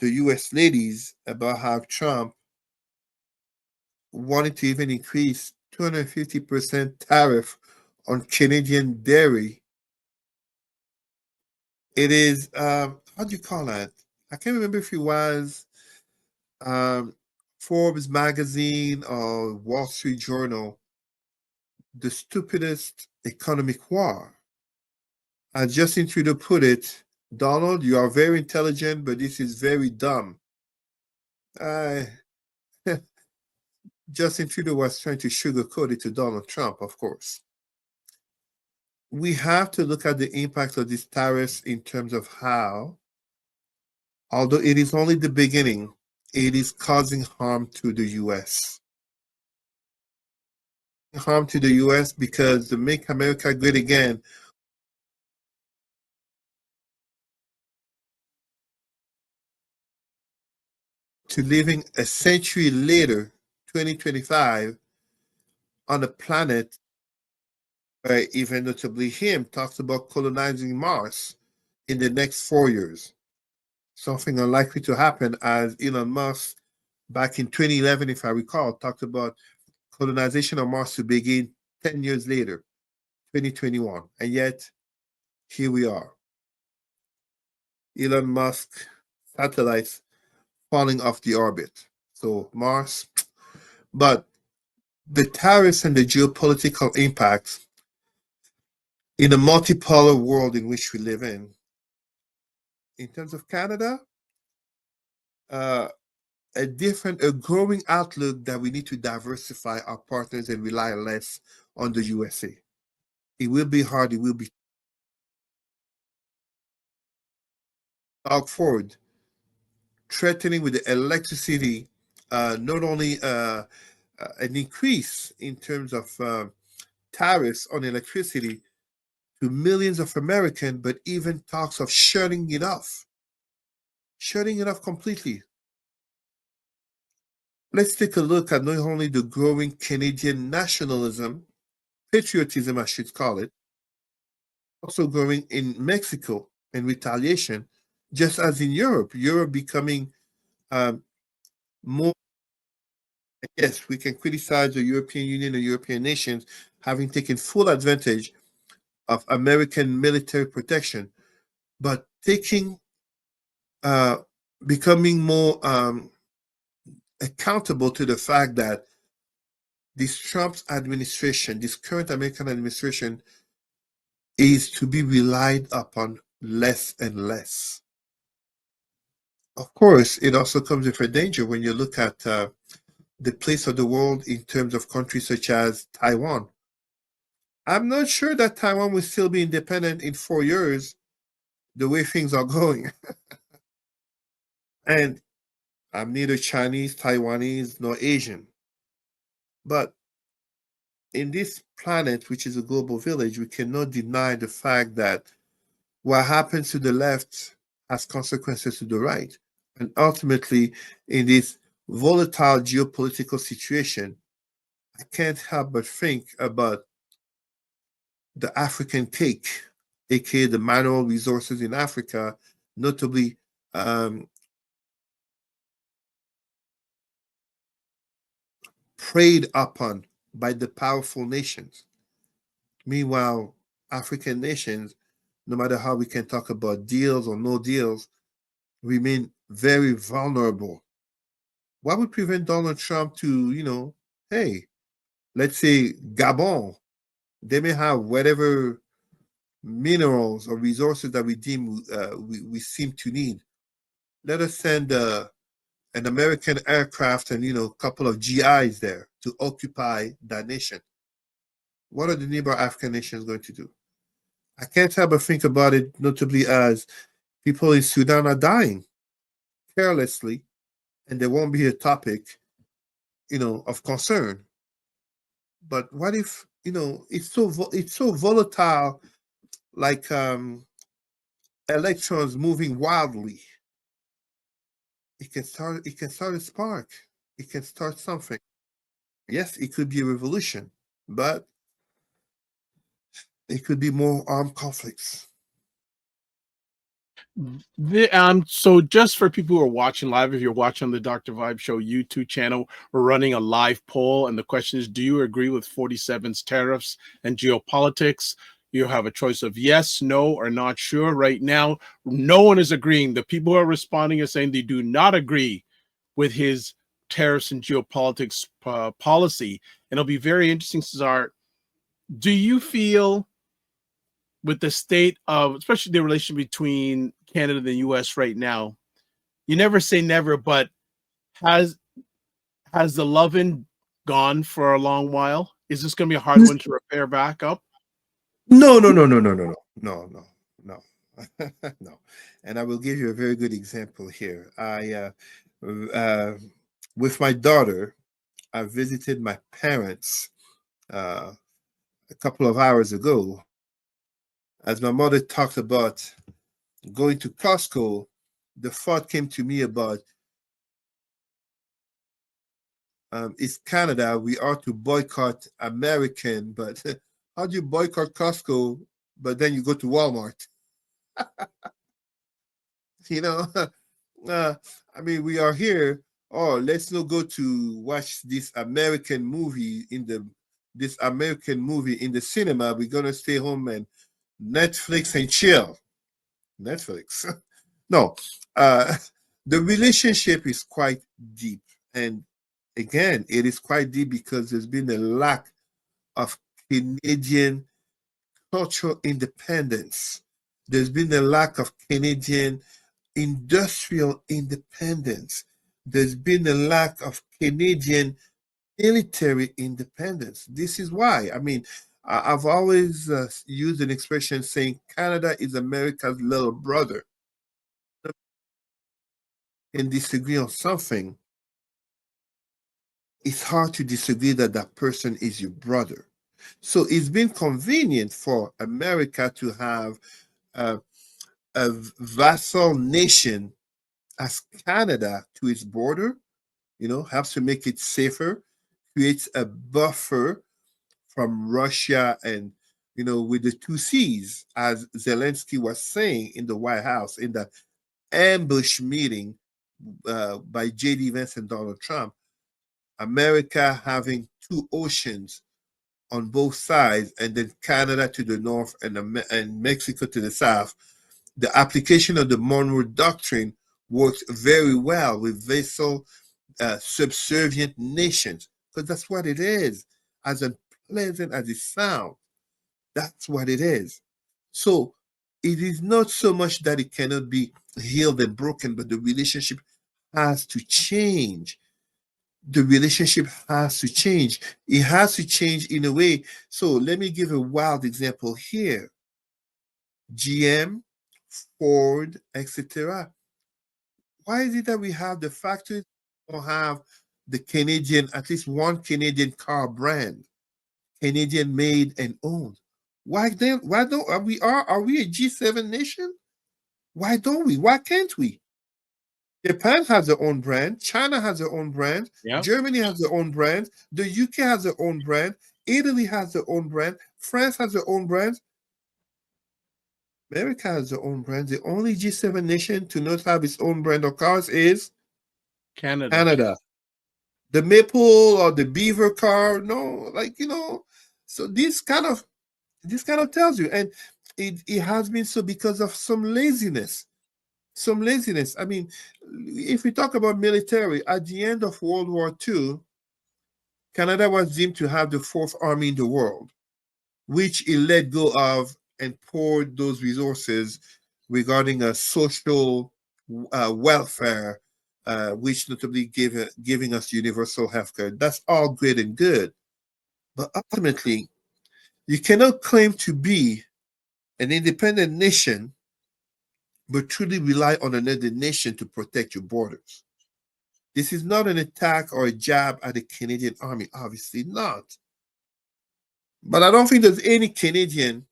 U.S. ladies about how Trump wanted to even increase 250% tariff on Canadian dairy. It is how do you call that? I can't remember if it was Forbes magazine or Wall Street Journal, the stupidest economic war. As Justin Trudeau put it, Donald, you are very intelligent, but this is very dumb. Justin Trudeau was trying to sugarcoat it to Donald Trump, of course. We have to look at the impact of these tariffs in terms of how, although it is only the beginning, it is causing harm to the U.S. Harm to the U.S. because the Make America Great Again to living a century later, 2025, on a planet where even notably him talks about colonizing Mars in the next 4 years. Something unlikely to happen, as Elon Musk, back in 2011, if I recall, talked about colonization of Mars to begin 10 years later, 2021. And yet, here we are. Elon Musk satellites falling off the orbit. So Mars. But the tariffs and the geopolitical impacts in a multipolar world in which we live in terms of Canada, a growing outlook that we need to diversify our partners and rely less on the USA. It will be hard. It will be forward, threatening with the electricity, not only an increase in terms of tariffs on electricity to millions of Americans, but even talks of shutting it off completely. Let's take a look at not only the growing Canadian nationalism, patriotism, I should call it, also growing in Mexico in retaliation, just as in Europe. Europe becoming more. Yes, we can criticize the European Union and European nations having taken full advantage of American military protection, but becoming more accountable to the fact that this Trump's administration, this current American administration, is to be relied upon less and less. Of course, it also comes with a danger when you look at the place of the world in terms of countries such as Taiwan. I'm not sure that Taiwan will still be independent in 4 years the way things are going. And I'm neither Chinese, Taiwanese, nor Asian. But in this planet, which is a global village, we cannot deny the fact that what happens to the left has consequences to the right. And ultimately, in this volatile geopolitical situation, I can't help but think about the African cake, aka the mineral resources in Africa, notably um, preyed upon by the powerful nations. Meanwhile, African nations, no matter how we can talk about deals or no deals, remain very vulnerable. What would prevent Donald Trump to, hey, let's say Gabon, they may have whatever minerals or resources that we deem we seem to need. Let us send an American aircraft and a couple of GIs there to occupy that nation. What are the neighbor African nations going to do? I can't help but think about it, notably as people in Sudan are dying carelessly, and there won't be a topic, of concern. But what if, it's so volatile, like electrons moving wildly. It can start a spark. It can start something. Yes, it could be a revolution, but it could be more armed conflicts. So just for people who are watching live, if you're watching the Dr. Vibe Show YouTube channel, we're running a live poll, and the question is, do you agree with 47's tariffs and geopolitics? You have a choice of yes, no, or not sure. Right now, no one is agreeing. The people who are responding are saying they do not agree with his tariffs and geopolitics policy. And it'll be very interesting, Cesar. Do you feel with the state of, especially the relation between Canada and the US right now, you never say never, but has the loving gone for a long while? Is this going to be a hard one to repair back up? No, no, no, no, no, no, no, no, no, no, no. And I will give you a very good example here. With my daughter, I visited my parents uh, a couple of hours ago. As my mother talked about going to Costco, the thought came to me about it's Canada. We ought to boycott American, but how do you boycott Costco, but then you go to Walmart? you know, uh, I mean, we are here. Oh, let's not go to watch this American movie in the cinema. We're gonna stay home and Netflix and chill. Netflix. No, uh, the relationship is quite deep, and again, it is quite deep because there's been a lack of Canadian cultural independence. There's been a lack of Canadian industrial independence. There's been a lack of Canadian military independence. This is why. I mean, I've always used an expression saying Canada is America's little brother. And disagree on something, it's hard to disagree that that person is your brother. So it's been convenient for America to have a, a vassal nation as Canada to its border, helps to make it safer, creates a buffer from Russia and, with the two C's, as Zelensky was saying in the White House in the ambush meeting by J.D. Vance and Donald Trump, America having two oceans on both sides, and then Canada to the north and Mexico to the south. The application of the Monroe Doctrine works very well with vassal subservient nations, because that's what it is. As unpleasant as it sounds, that's what it is. So it is not so much that it cannot be healed and broken, but the relationship has to change. The relationship has to change. It has to change in a way. So let me give a wild example here. GM, Ford, etc. Why is it that we have the factories don't have the Canadian, at least one Canadian car brand, Canadian made and owned? Why then? Why don't are we a G7 nation? Why don't we? Why can't we? Japan has their own brand. China has their own brand. Yeah. Germany has their own brand. The UK has their own brand. Italy has their own brand. France has their own brand. America has their own brand. The only G7 nation to not have its own brand of cars is Canada. Canada. The maple or the beaver car, no, So this kind of tells you, and it has been so because of some laziness. Some laziness. I mean, if we talk about military, at the end of World War II, Canada was deemed to have the fourth army in the world, which it let go of and poured those resources regarding a social welfare, which notably giving us universal healthcare. That's all great and good. But ultimately, you cannot claim to be an independent nation, but truly rely on another nation to protect your borders. This is not an attack or a jab at the Canadian Army, obviously not. But I don't think there's any Canadian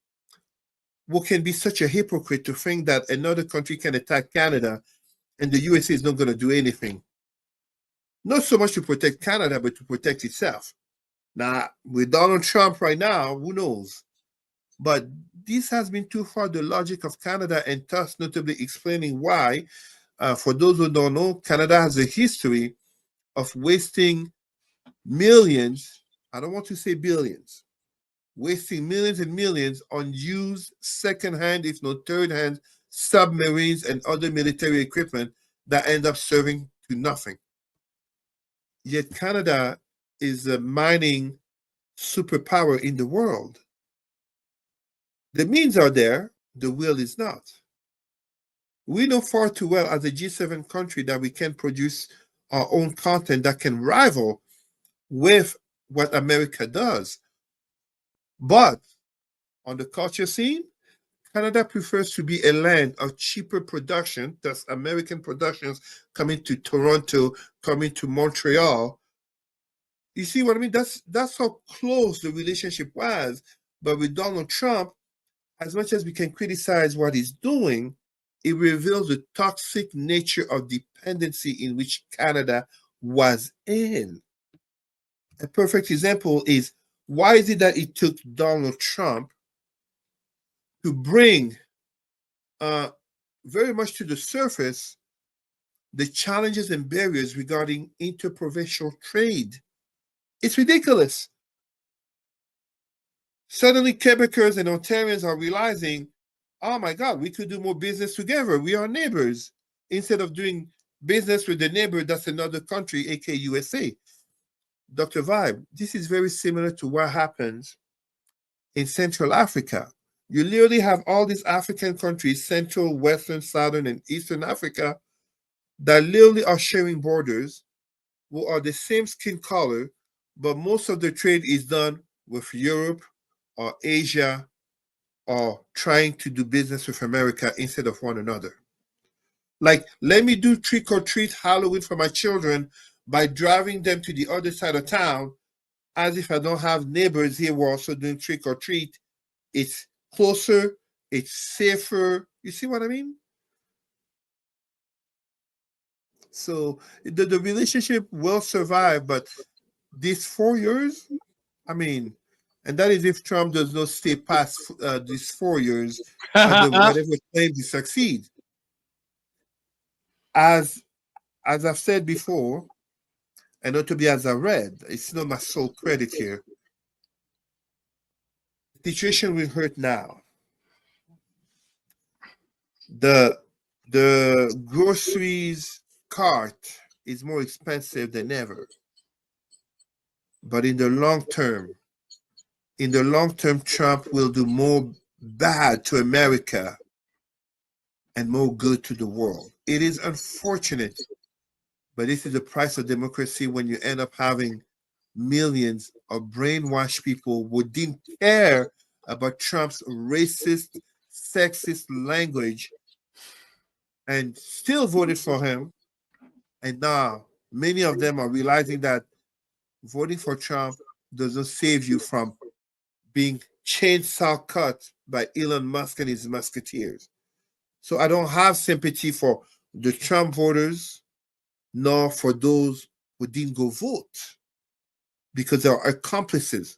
who can be such a hypocrite to think that another country can attack Canada and the USA is not going to do anything. Not so much to protect Canada, but to protect itself. Now, with Donald Trump right now, who knows? But this has been too far the logic of Canada, and thus notably explaining why, for those who don't know, Canada has a history of wasting millions, I don't want to say billions, wasting millions and millions on used second-hand, if not third-hand, submarines and other military equipment that end up serving to nothing. Yet Canada is a mining superpower in the world. The means are there, the will is not. We know far too well as a G7 country that we can produce our own content that can rival with what America does. But on the culture scene, Canada prefers to be a land of cheaper production, thus American productions coming to Toronto, coming to Montreal. You see what I mean? That's how close the relationship was. But with Donald Trump, as much as we can criticize what he's doing, it reveals the toxic nature of dependency in which Canada was in. A perfect example is, why is it that it took Donald Trump to bring very much to the surface the challenges and barriers regarding interprovincial trade? It's ridiculous. Suddenly, Quebecers and Ontarians are realizing, oh my God, we could do more business together. We are neighbors. Instead of doing business with the neighbor that's another country, aka USA. Dr. Vibe, this is very similar to what happens in Central Africa. You literally have all these African countries, Central, Western, Southern, and Eastern Africa, that literally are sharing borders, who are the same skin color, but most of the trade is done with Europe or Asia, or trying to do business with America instead of one another. Like, let me do trick or treat Halloween for my children by driving them to the other side of town, as if I don't have neighbors here who are also doing trick or treat. It's closer, it's safer. You see what I mean? So the relationship will survive, but these 4 years, I mean, and that is if Trump does not stay past these 4 years under whatever claim he succeed. As I've said before, and not to be as I read, it's not my sole credit here. The situation will hurt now. The groceries cart is more expensive than ever. But in the long term, Trump will do more bad to America and more good to the world. It is unfortunate, but this is the price of democracy when you end up having millions of brainwashed people who didn't care about Trump's racist, sexist language and still voted for him. And now many of them are realizing that voting for Trump doesn't save you from being chainsaw cut by Elon Musk and his musketeers. So I don't have sympathy for the Trump voters, nor for those who didn't go vote, because they are accomplices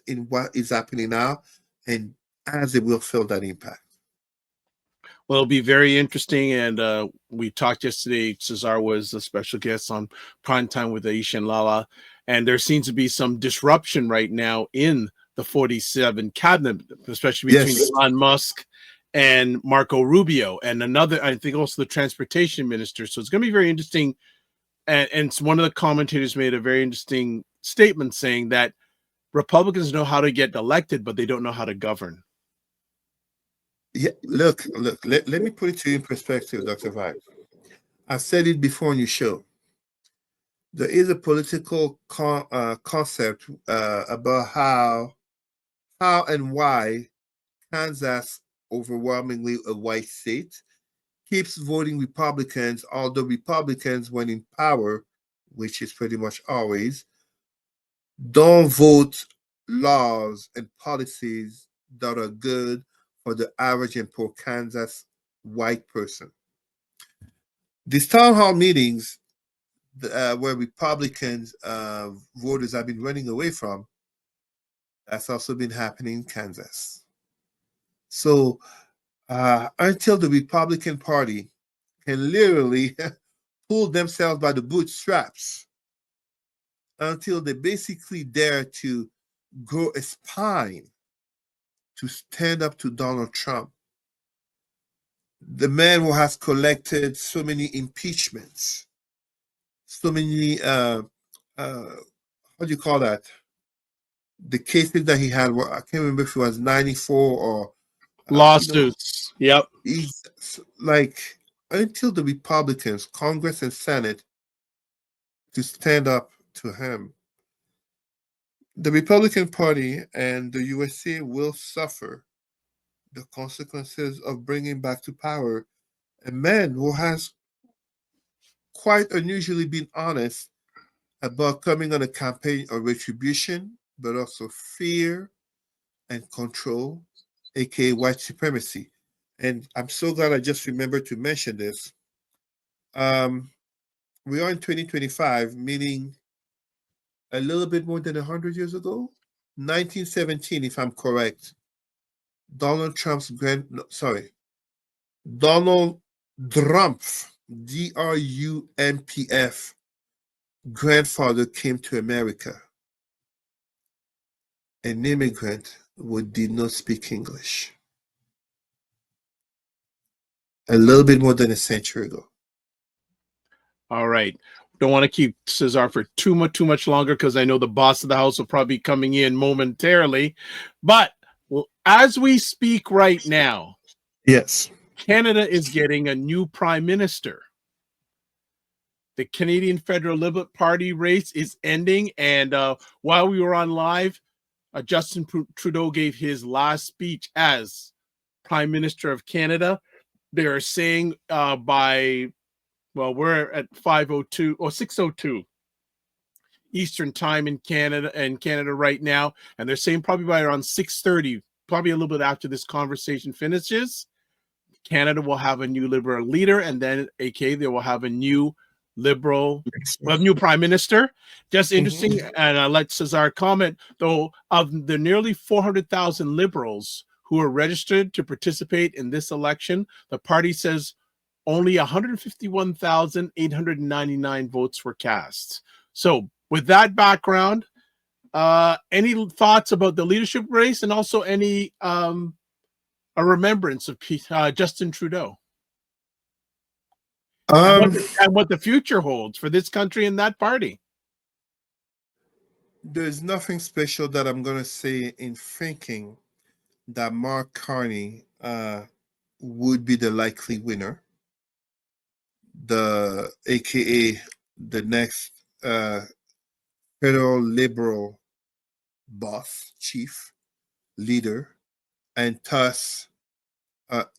in what is happening now, and as they will feel that impact. Well, it'll be very interesting. And we talked yesterday. Cesar was a special guest on Prime Time with Aisha and Lala. And there seems to be some disruption right now in the 47 cabinet, especially between Yes. Elon Musk and Marco Rubio, and another, I think also the transportation minister. So it's going to be very interesting. And one of the commentators made a very interesting statement saying that Republicans know how to get elected, but they don't know how to govern. Yeah, look, let me put it to you in perspective, Dr. Vibe. I've said it before on your show. There is a political concept about how and why Kansas, overwhelmingly a white state, keeps voting Republicans, although Republicans, when in power, which is pretty much always, don't vote laws and policies that are good for the average and poor Kansas white person. These town hall meetings where Republicans voters have been running away from, that's also been happening in Kansas. So until the Republican Party can literally pull themselves by the bootstraps, until they basically dare to grow a spine to stand up to Donald Trump, the man who has collected so many impeachments, so many what do you call that? The cases that he had, I can't remember if it was 94 or Lawsuits. Yep. He's like, until the Republicans, Congress and Senate, to stand up to him, the Republican Party and the USA will suffer the consequences of bringing back to power a man who has quite unusually been honest about coming on a campaign of retribution, but also fear and control, aka white supremacy. And I'm so glad I just remembered to mention this. We are in 2025, meaning a little bit more than 100 years ago, 1917, if I'm correct. Donald Trump's Donald Drumpf, Drumpf, grandfather came to America, an immigrant who did not speak English. A little bit more than a century ago. All right. Don't want to keep Cesar for too much longer because I know the boss of the house will probably be coming in momentarily. But as we speak right now, Yes. Canada is getting a new prime minister. The Canadian Federal Liberal Party race is ending. And while we were on live, Justin Trudeau gave his last speech as Prime Minister of Canada. They are saying we're at 5:02 or 6:02 Eastern time in Canada right now, and they're saying probably by around 6:30, probably a little bit after this conversation finishes, Canada will have a new Liberal leader, and then they will have a new new prime minister. Just interesting, and I'll let Cesar comment, though, of the nearly 400,000 Liberals who are registered to participate in this election, the party says only 151,899 votes were cast. So with that background, any thoughts about the leadership race, and also any a remembrance of Justin Trudeau and what the future holds for this country and that party? There's nothing special that I'm going to say in thinking that Mark Carney would be the likely winner, aka the next federal liberal boss, chief, leader, and thus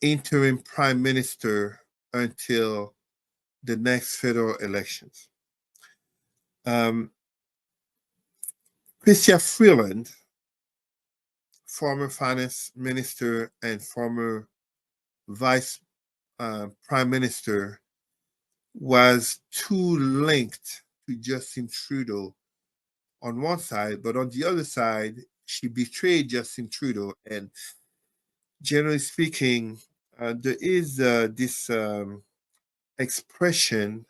interim prime minister until the next federal elections. Chrystia Freeland, former finance minister and former vice prime minister, was too linked to Justin Trudeau on one side, but on the other side, she betrayed Justin Trudeau. And generally speaking, there is this expression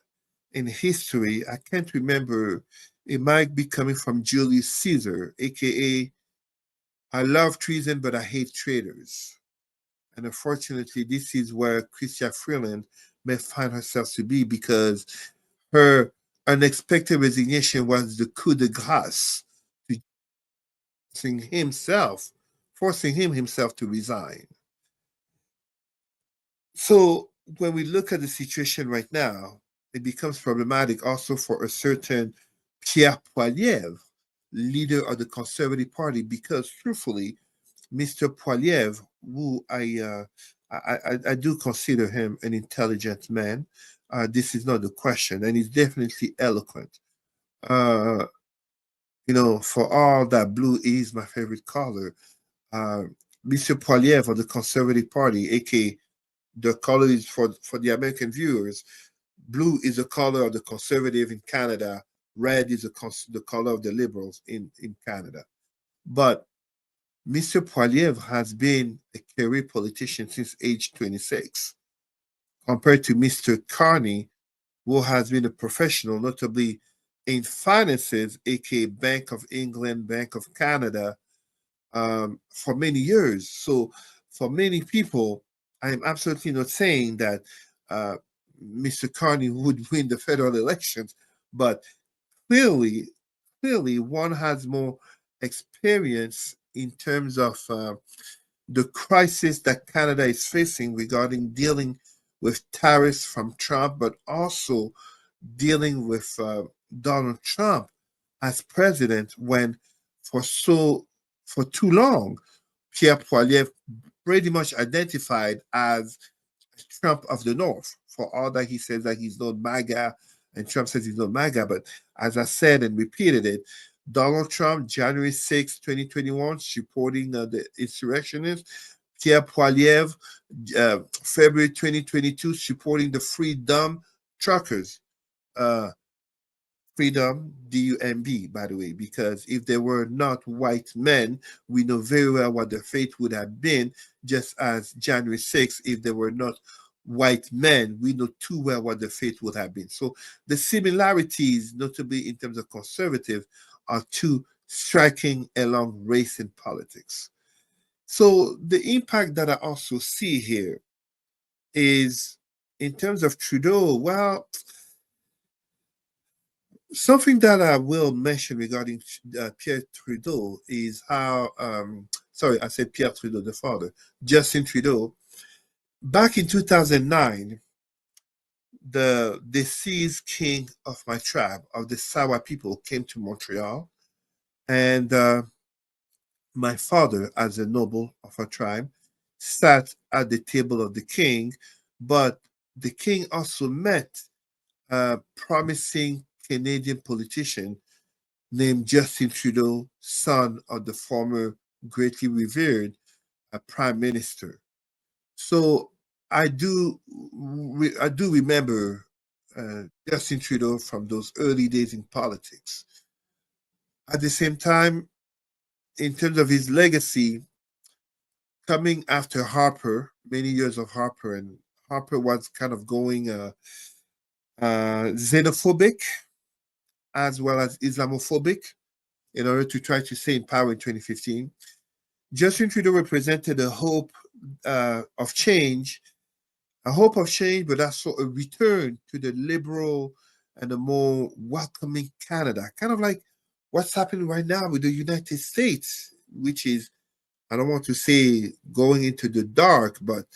in history. I can't remember. It might be coming from Julius Caesar, aka "I love treason, but I hate traitors." And unfortunately, this is where Chrystia Freeland may find herself to be, because her unexpected resignation was the coup de grace to forcing him himself to resign. So when we look at the situation right now, it becomes problematic also for a certain Pierre Poilievre, leader of the Conservative Party, because truthfully, Mr. Poilievre, who I do consider him an intelligent man. This is not the question, and he's definitely eloquent. Uh, for all that blue is my favorite color, uh, Mr. Poilievre of the Conservative Party, aka the color is for the American viewers. Blue is the color of the Conservative in Canada. Red is the color of the Liberals in Canada. But Mr. Poilievre has been a career politician since age 26, compared to Mr. Carney, who has been a professional, notably in finances, aka Bank of England, Bank of Canada, for many years. So, for many people, I am absolutely not saying that uh, Mr. Carney would win the federal elections, but clearly, one has more experience in terms of the crisis that Canada is facing regarding dealing with tariffs from Trump, but also dealing with Donald Trump as president, when for too long Pierre Poilievre pretty much identified as Trump of the North, for all that he says that he's not MAGA and Trump says he's not MAGA. But as I said and repeated it, Donald Trump, January 6, 2021, supporting the insurrectionists. Pierre Poilievre, February 2022, supporting the Freedom Truckers. Uh, Freedom, D-U-M-B, by the way, because if they were not white men, we know very well what their fate would have been, just as January 6th, if they were not white men, we know too well what their fate would have been. So the similarities, notably in terms of conservative, are too striking along race and politics. So the impact that I also see here is in terms of Trudeau, well, something that I will mention regarding Pierre Trudeau is how, sorry, I said Pierre Trudeau, the father, Justin Trudeau. Back in 2009, the deceased king of my tribe, of the Sawa people, came to Montreal. And my father, as a noble of our tribe, sat at the table of the king. But the king also met a promising Canadian politician named Justin Trudeau, son of the former greatly revered prime minister. So I do remember Justin Trudeau from those early days in politics. At the same time, in terms of his legacy, coming after Harper, many years of Harper, and Harper was kind of going xenophobic as well as Islamophobic in order to try to stay in power in 2015. Justin Trudeau represented a hope of change, but also a return to the liberal and a more welcoming Canada, kind of like what's happening right now with the United States, which is, I don't want to say going into the dark, but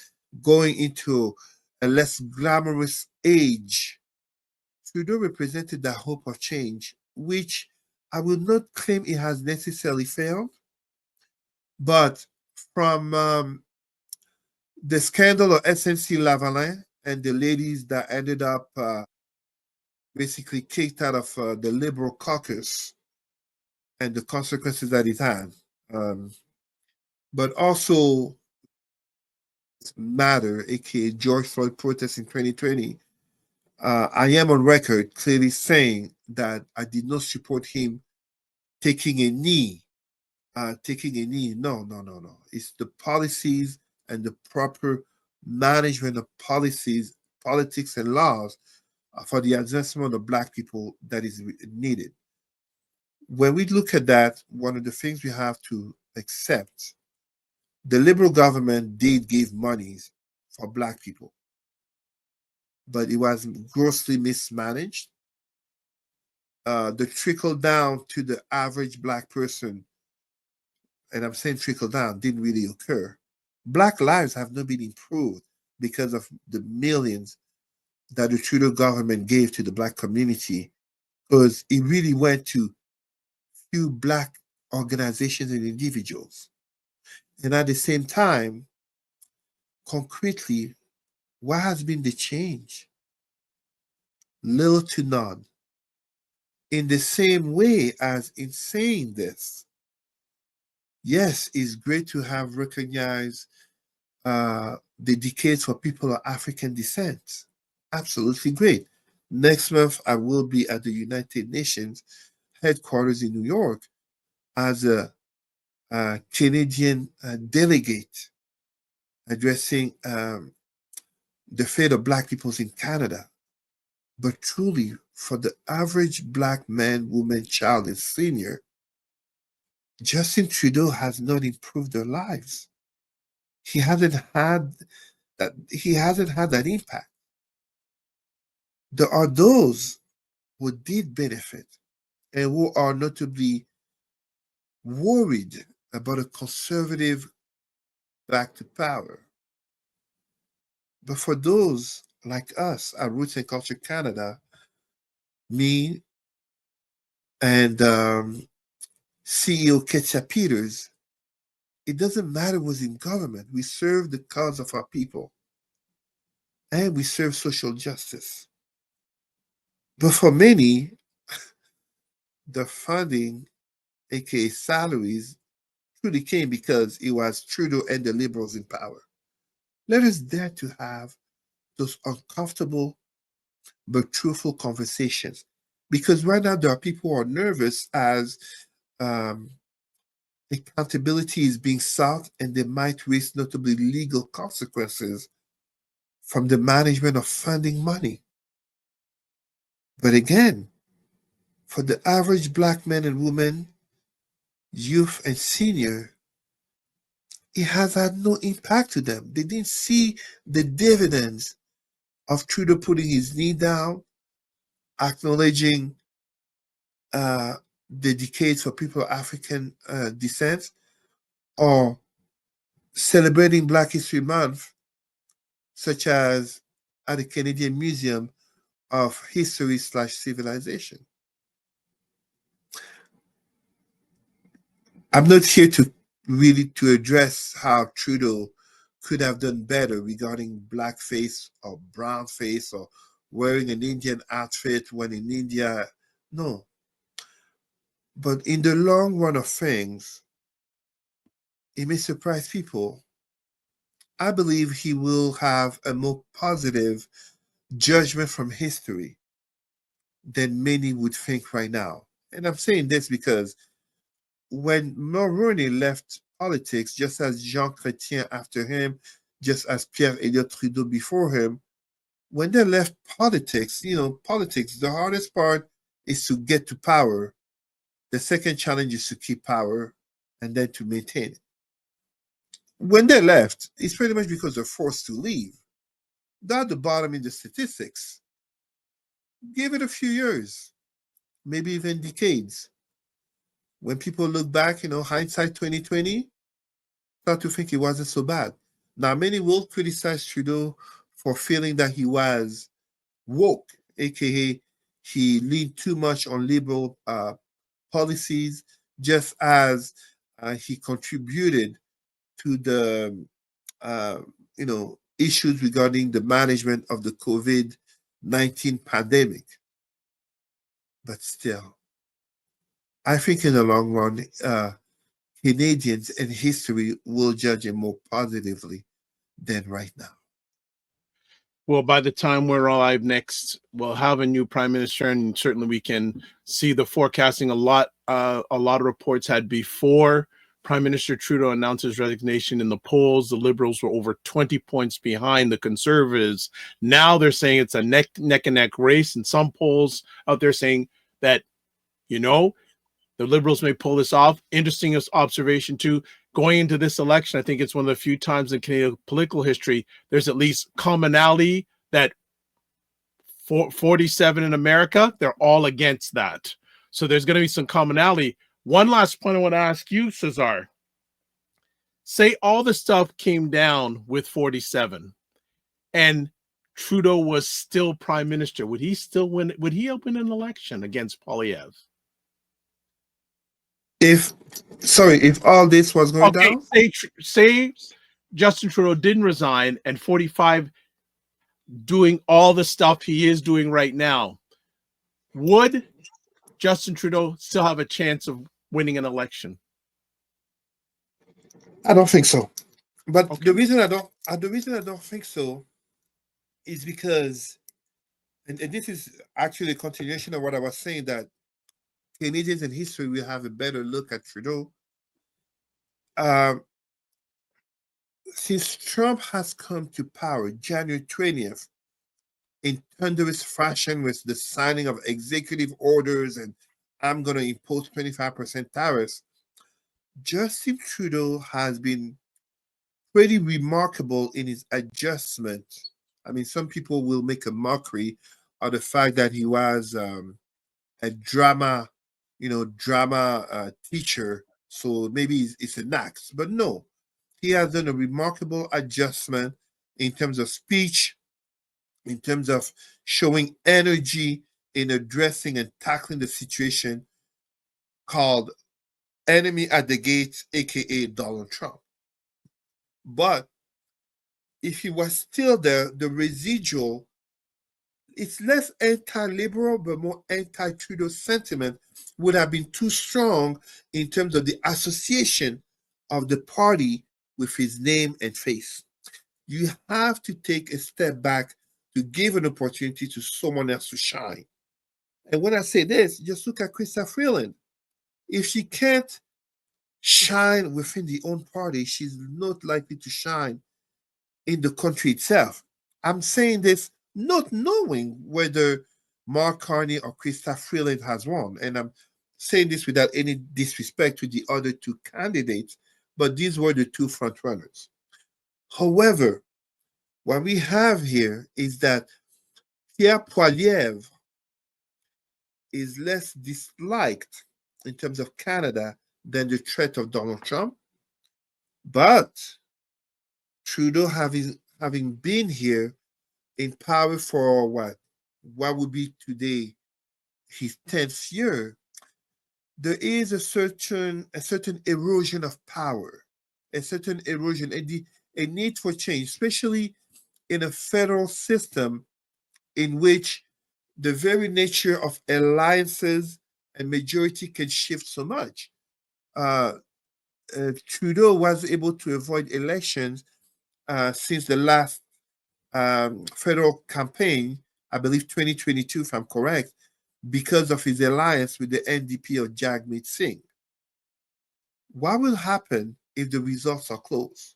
going into a less glamorous age. Trudeau represented that hope of change, which I will not claim it has necessarily failed, but from The scandal of SNC Lavalin and the ladies that ended up basically kicked out of the Liberal caucus and the consequences that it had. Um, but also Matter, aka George Floyd protest in 2020, I am on record clearly saying that I did not support him taking a knee. Taking a knee. No, no, no, no. It's the policies and the proper management of policies, politics, and laws for the advancement of Black people that is needed. When we look at that, one of the things we have to accept, the Liberal government did give monies for Black people, but it was grossly mismanaged. The trickle down to the average Black person, and I'm saying trickle down, didn't really occur. Black lives have not been improved because of the millions that the Trudeau government gave to the Black community, because it really went to few Black organizations and individuals. And at the same time, concretely, what has been the change? Little to none. In the same way as in saying this, yes, it's great to have recognized the decades for people of African descent. Absolutely great. Next month, I will be at the United Nations headquarters in New York as a Canadian delegate addressing the fate of Black peoples in Canada. But truly, for the average Black man, woman, child, and senior, Justin Trudeau has not improved their lives. He hasn't had that. He hasn't had that impact. There are those who did benefit and who are notably worried about a conservative back to power. But for those like us at Roots and Culture Canada, me and CEO Ketcha Peters, it doesn't matter who's in government. We serve the cause of our people and we serve social justice. But for many, the funding, aka salaries, truly came because it was Trudeau and the Liberals in power. Let us dare to have those uncomfortable but truthful conversations. Because right now there are people who are nervous as um, accountability is being sought and they might risk notably legal consequences from the management of funding money. But again, for the average Black man and woman, youth and senior, it has had no impact to them. They didn't see the dividends of Trudeau putting his knee down, acknowledging the decades for people of African descent, or celebrating Black History Month, such as at the Canadian Museum of History/Civilization. I'm not here to really to address how Trudeau could have done better regarding blackface or brownface or wearing an Indian outfit when in India. No. But in the long run of things, it may surprise people. I believe he will have a more positive judgment from history than many would think right now. And I'm saying this because when Mulroney left politics, just as Jean Chrétien after him, just as Pierre-Éliott Trudeau before him, when they left politics, politics, the hardest part is to get to power. The second challenge is to keep power and then to maintain it. When they left, it's pretty much because they're forced to leave. They're at the bottom in the statistics. Give it a few years, maybe even decades. When people look back, hindsight 2020, start to think it wasn't so bad. Now, many will criticize Trudeau for feeling that he was woke, aka he leaned too much on liberal policies, just as he contributed to the issues regarding the management of the COVID-19 pandemic. But still, I think in the long run, Canadians and history will judge him more positively than right now. Well, by the time we're alive next, we'll have a new prime minister, and certainly we can see the forecasting. A lot of reports had before Prime Minister Trudeau announced his resignation in the polls. The Liberals were over 20 points behind the Conservatives. Now they're saying it's a neck and neck race, and some polls out there saying that, the Liberals may pull this off. Interesting observation too. Going into this election, I think it's one of the few times in Canadian political history there's at least commonality that 47 in America, they're all against that. So there's going to be some commonality. One last point I want to ask you, Cesar. Say all the stuff came down with 47 and Trudeau was still prime minister. Would he still win? Would he open an election against Poilievre? If all this was going Okay, down, say Justin Trudeau didn't resign and 45 doing all the stuff he is doing right now, would Justin Trudeau still have a chance of winning an election? I don't think so. But Okay. the reason I don't think so is because, and this is actually a continuation of what I was saying, that Canadians in history will have a better look at Trudeau. Since Trump has come to power January 20th in thunderous fashion with the signing of executive orders and I'm going to impose 25% tariffs, Justin Trudeau has been pretty remarkable in his adjustment. I mean, some people will make a mockery of the fact that he was a drama teacher, so maybe it's an axe. But no, he has done a remarkable adjustment in terms of speech, in terms of showing energy in addressing and tackling the situation called enemy at the gate, aka Donald Trump. But if he was still there, the residual, it's less anti-liberal but more anti-Trudeau sentiment would have been too strong in terms of the association of the party with his name and face. You have to take a step back to give an opportunity to someone else to shine. And when I say this, just look at Chrystia Freeland. If she can't shine within the own party, she's not likely to shine in the country itself. I'm saying this not knowing whether Mark Carney or Chrystia Freeland has won. And I'm saying this without any disrespect to the other two candidates, but these were the two front runners. However, what we have here is that Pierre Poilievre is less disliked in terms of Canada than the threat of Donald Trump. But Trudeau having been here in power for what would be today his 10th year, there is a certain erosion of power, a certain erosion, a need for change, especially in a federal system in which the very nature of alliances and majority can shift so much. Trudeau was able to avoid elections since the last federal campaign, I believe 2022, if I'm correct, because of his alliance with the NDP of Jagmeet Singh. What will happen if the results are close?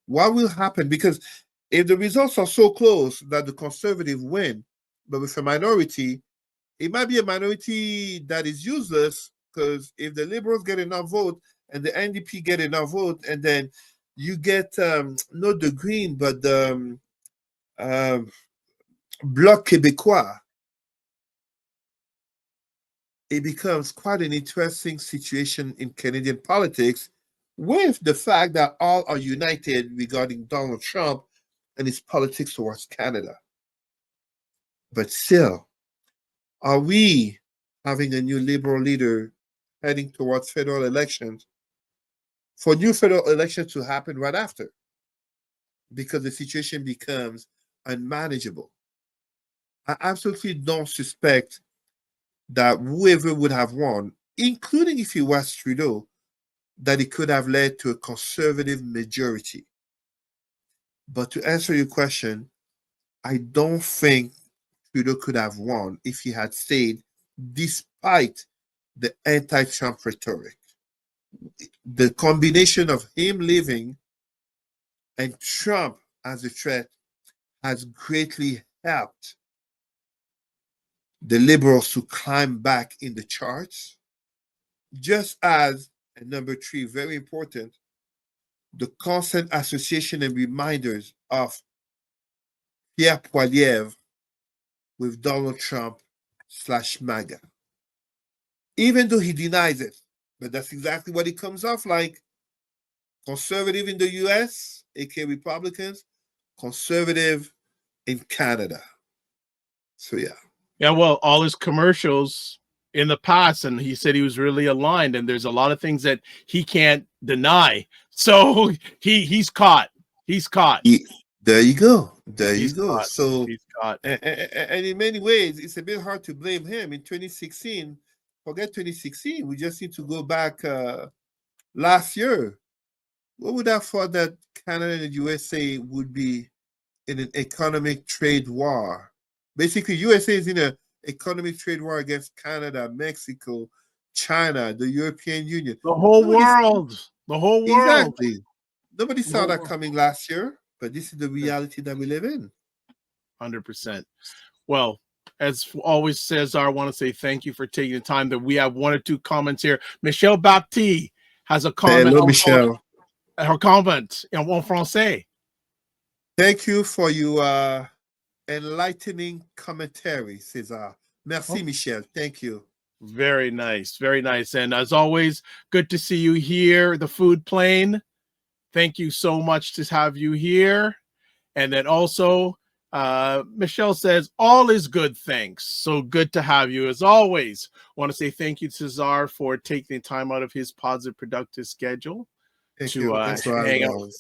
What will happen? Because if the results are so close that the Conservative win, but with a minority, it might be a minority that is useless, because if the Liberals get enough vote and the NDP get enough vote, and then you get not the Green, but the Bloc Québécois, it becomes quite an interesting situation in Canadian politics, with the fact that all are united regarding Donald Trump and his politics towards Canada. But still, are we having a new Liberal leader heading towards federal elections, for new federal elections to happen right after? because the situation becomes unmanageable. I absolutely don't suspect that whoever would have won, including if it was Trudeau, that it could have led to a conservative majority. But to answer your question, I don't think Trudeau could have won if he had stayed, despite the anti-Trump rhetoric. The combination of him leaving and Trump as a threat has greatly helped the liberals to climb back in the charts, just as, and number three, very important, the constant association and reminders of Pierre Poilievre with Donald Trump / MAGA. Even though he denies it, but that's exactly what it comes off like. Conservative in the US, aka Republicans, conservative in Canada. So yeah. Yeah, well, all his commercials in the past, and he said he was really aligned, and there's a lot of things that he can't deny. So he's caught. He's caught. There you go. There He's you go. caught. So He's caught. and in many ways, it's a bit hard to blame him. In 2016, forget 2016. We just need to go back last year. What would have thought that Canada and the USA would be in an economic trade war? Basically, USA is in an economic trade war against Canada, Mexico, China, the European Union. The whole world. The whole world. Exactly. Nobody saw that coming last year, but this is the reality that we live in. 100%. Well, as always, Cesar, I want to say thank you for taking the time. That we have one or two comments here. Michelle Baptiste has a comment. Hello, Michelle. Her comment en français. Thank you for your enlightening commentary, Cesar. Merci, Michelle. Thank you. Very nice. Very nice. And as always, good to see you here, the food plane. Thank you so much to have you here. And then also, Michelle says, all is good, thanks. So good to have you as always. I want to say thank you to Cesar for taking the time out of his positive, productive schedule to hang out.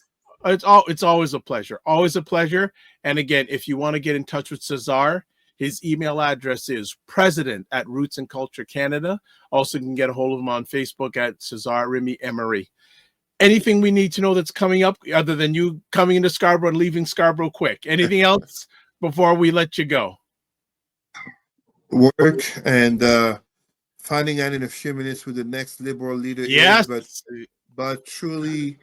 It's always a pleasure. Always a pleasure. And again, if you want to get in touch with Cesar, his email address is president@Roots and Culture Canada. Also, you can get a hold of him on Facebook at Cesar Remy Emery. Anything we need to know that's coming up other than you coming into Scarborough and leaving Scarborough quick? Anything else before we let you go? Work and finding out in a few minutes who the next Liberal leader Yes. is. But truly,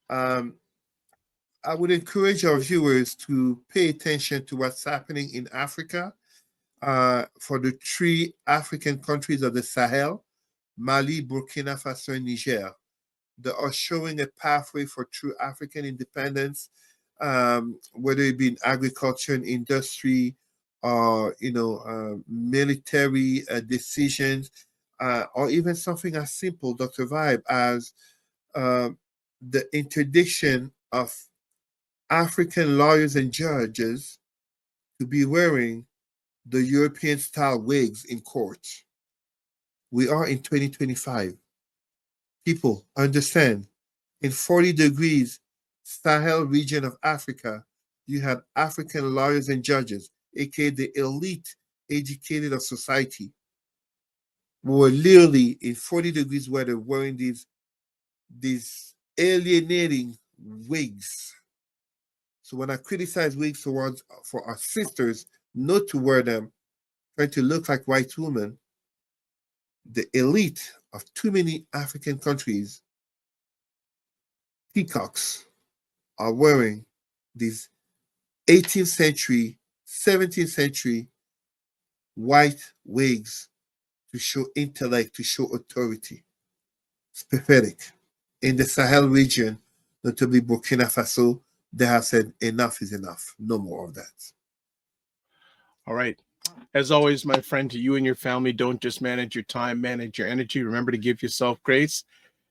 I would encourage our viewers to pay attention to what's happening in Africa for the 3 African countries of the Sahel, Mali, Burkina Faso, and Niger. They are showing a pathway for true African independence, whether it be in agriculture and industry, or military decisions, or even something as simple, Dr. Vibe, as the interdiction of African lawyers and judges to be wearing the European-style wigs in court. We are in 2025. People understand, in 40 degrees Sahel region of Africa, you had African lawyers and judges, aka the elite educated of society, who were literally in 40 degrees weather wearing these alienating wigs. So when I criticize wigs for our sisters not to wear them, trying to look like white women, the elite of too many African countries, peacocks, are wearing these 18th century, 17th century white wigs to show intellect, to show authority. It's pathetic. In the Sahel region, notably Burkina Faso, they have said enough is enough. No more of that. All right. As always, my friend, to you and your family, don't just manage your time, manage your energy. Remember to give yourself grace.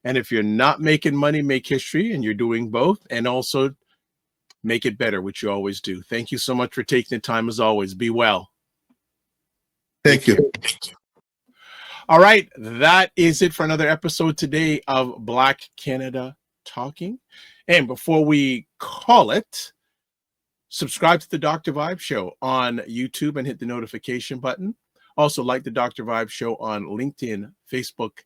And if you're not making money, make history, and you're doing both. And also make it better, which you always do. Thank you so much for taking the time, as always. Be well. Thank you. All right. That is it for another episode today of Black Canada Talking. And before we call it, Subscribe to the Dr. Vibe Show on YouTube and hit the notification button. Also, like the Dr. Vibe Show on LinkedIn, Facebook,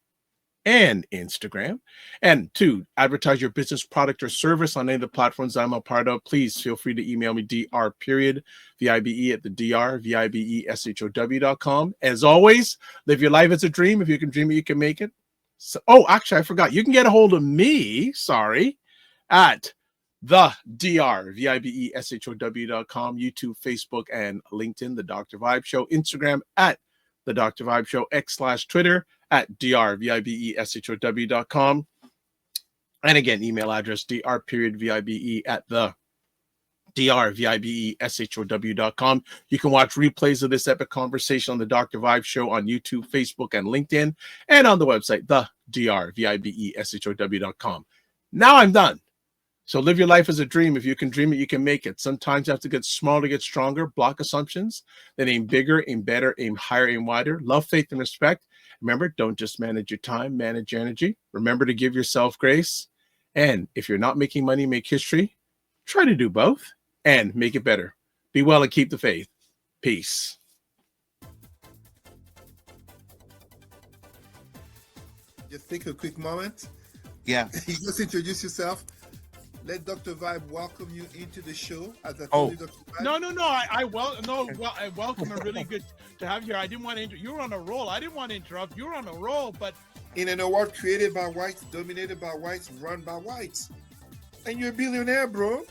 and Instagram. And to advertise your business, product, or service on any of the platforms I'm a part of, please feel free to email me dr.vibe at the drvibeshow.com. As always, live your life as a dream. If you can dream it, you can make it. So, actually, I forgot. You can get a hold of me, at the drvibeshow.com, YouTube, Facebook, and LinkedIn, The Dr. Vibe Show, Instagram at The Dr. Vibe Show, X/Twitter at drvibeshow.com. And again, email address dr.vibe at the drvibeshow.com. You can watch replays of this epic conversation on the Dr. Vibe Show on YouTube, Facebook, and LinkedIn, and on the website, the drvibeshow.com. Now I'm done. So live your life as a dream. If you can dream it, you can make it. Sometimes you have to get smaller to get stronger. Block assumptions. Then aim bigger, aim better, aim higher, aim wider. Love, faith, and respect. Remember, don't just manage your time, manage your energy. Remember to give yourself grace. And if you're not making money, make history. Try to do both and make it better. Be well and keep the faith. Peace. Just take a quick moment. Yeah. You just introduce yourself. Let Dr. Vibe welcome you into the show. As I told you, Dr. Vibe. No. I welcome. I'm really good to have you here. I didn't want to. You were on a roll. I didn't want to interrupt. You were on a roll, but In an award created by whites, dominated by whites, run by whites, and you're a billionaire, bro.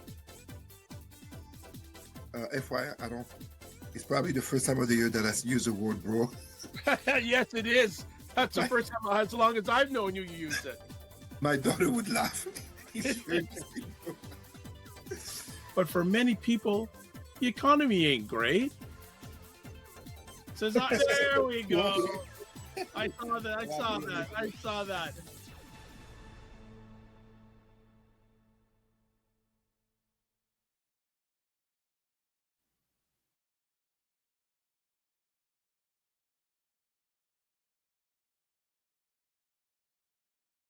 FYI, I don't. It's probably the first time of the year that I use the word bro. yes, it is. That's the first time, as long as I've known you, you used it. My daughter would laugh. But for many people, the economy ain't great. There we go. I saw that.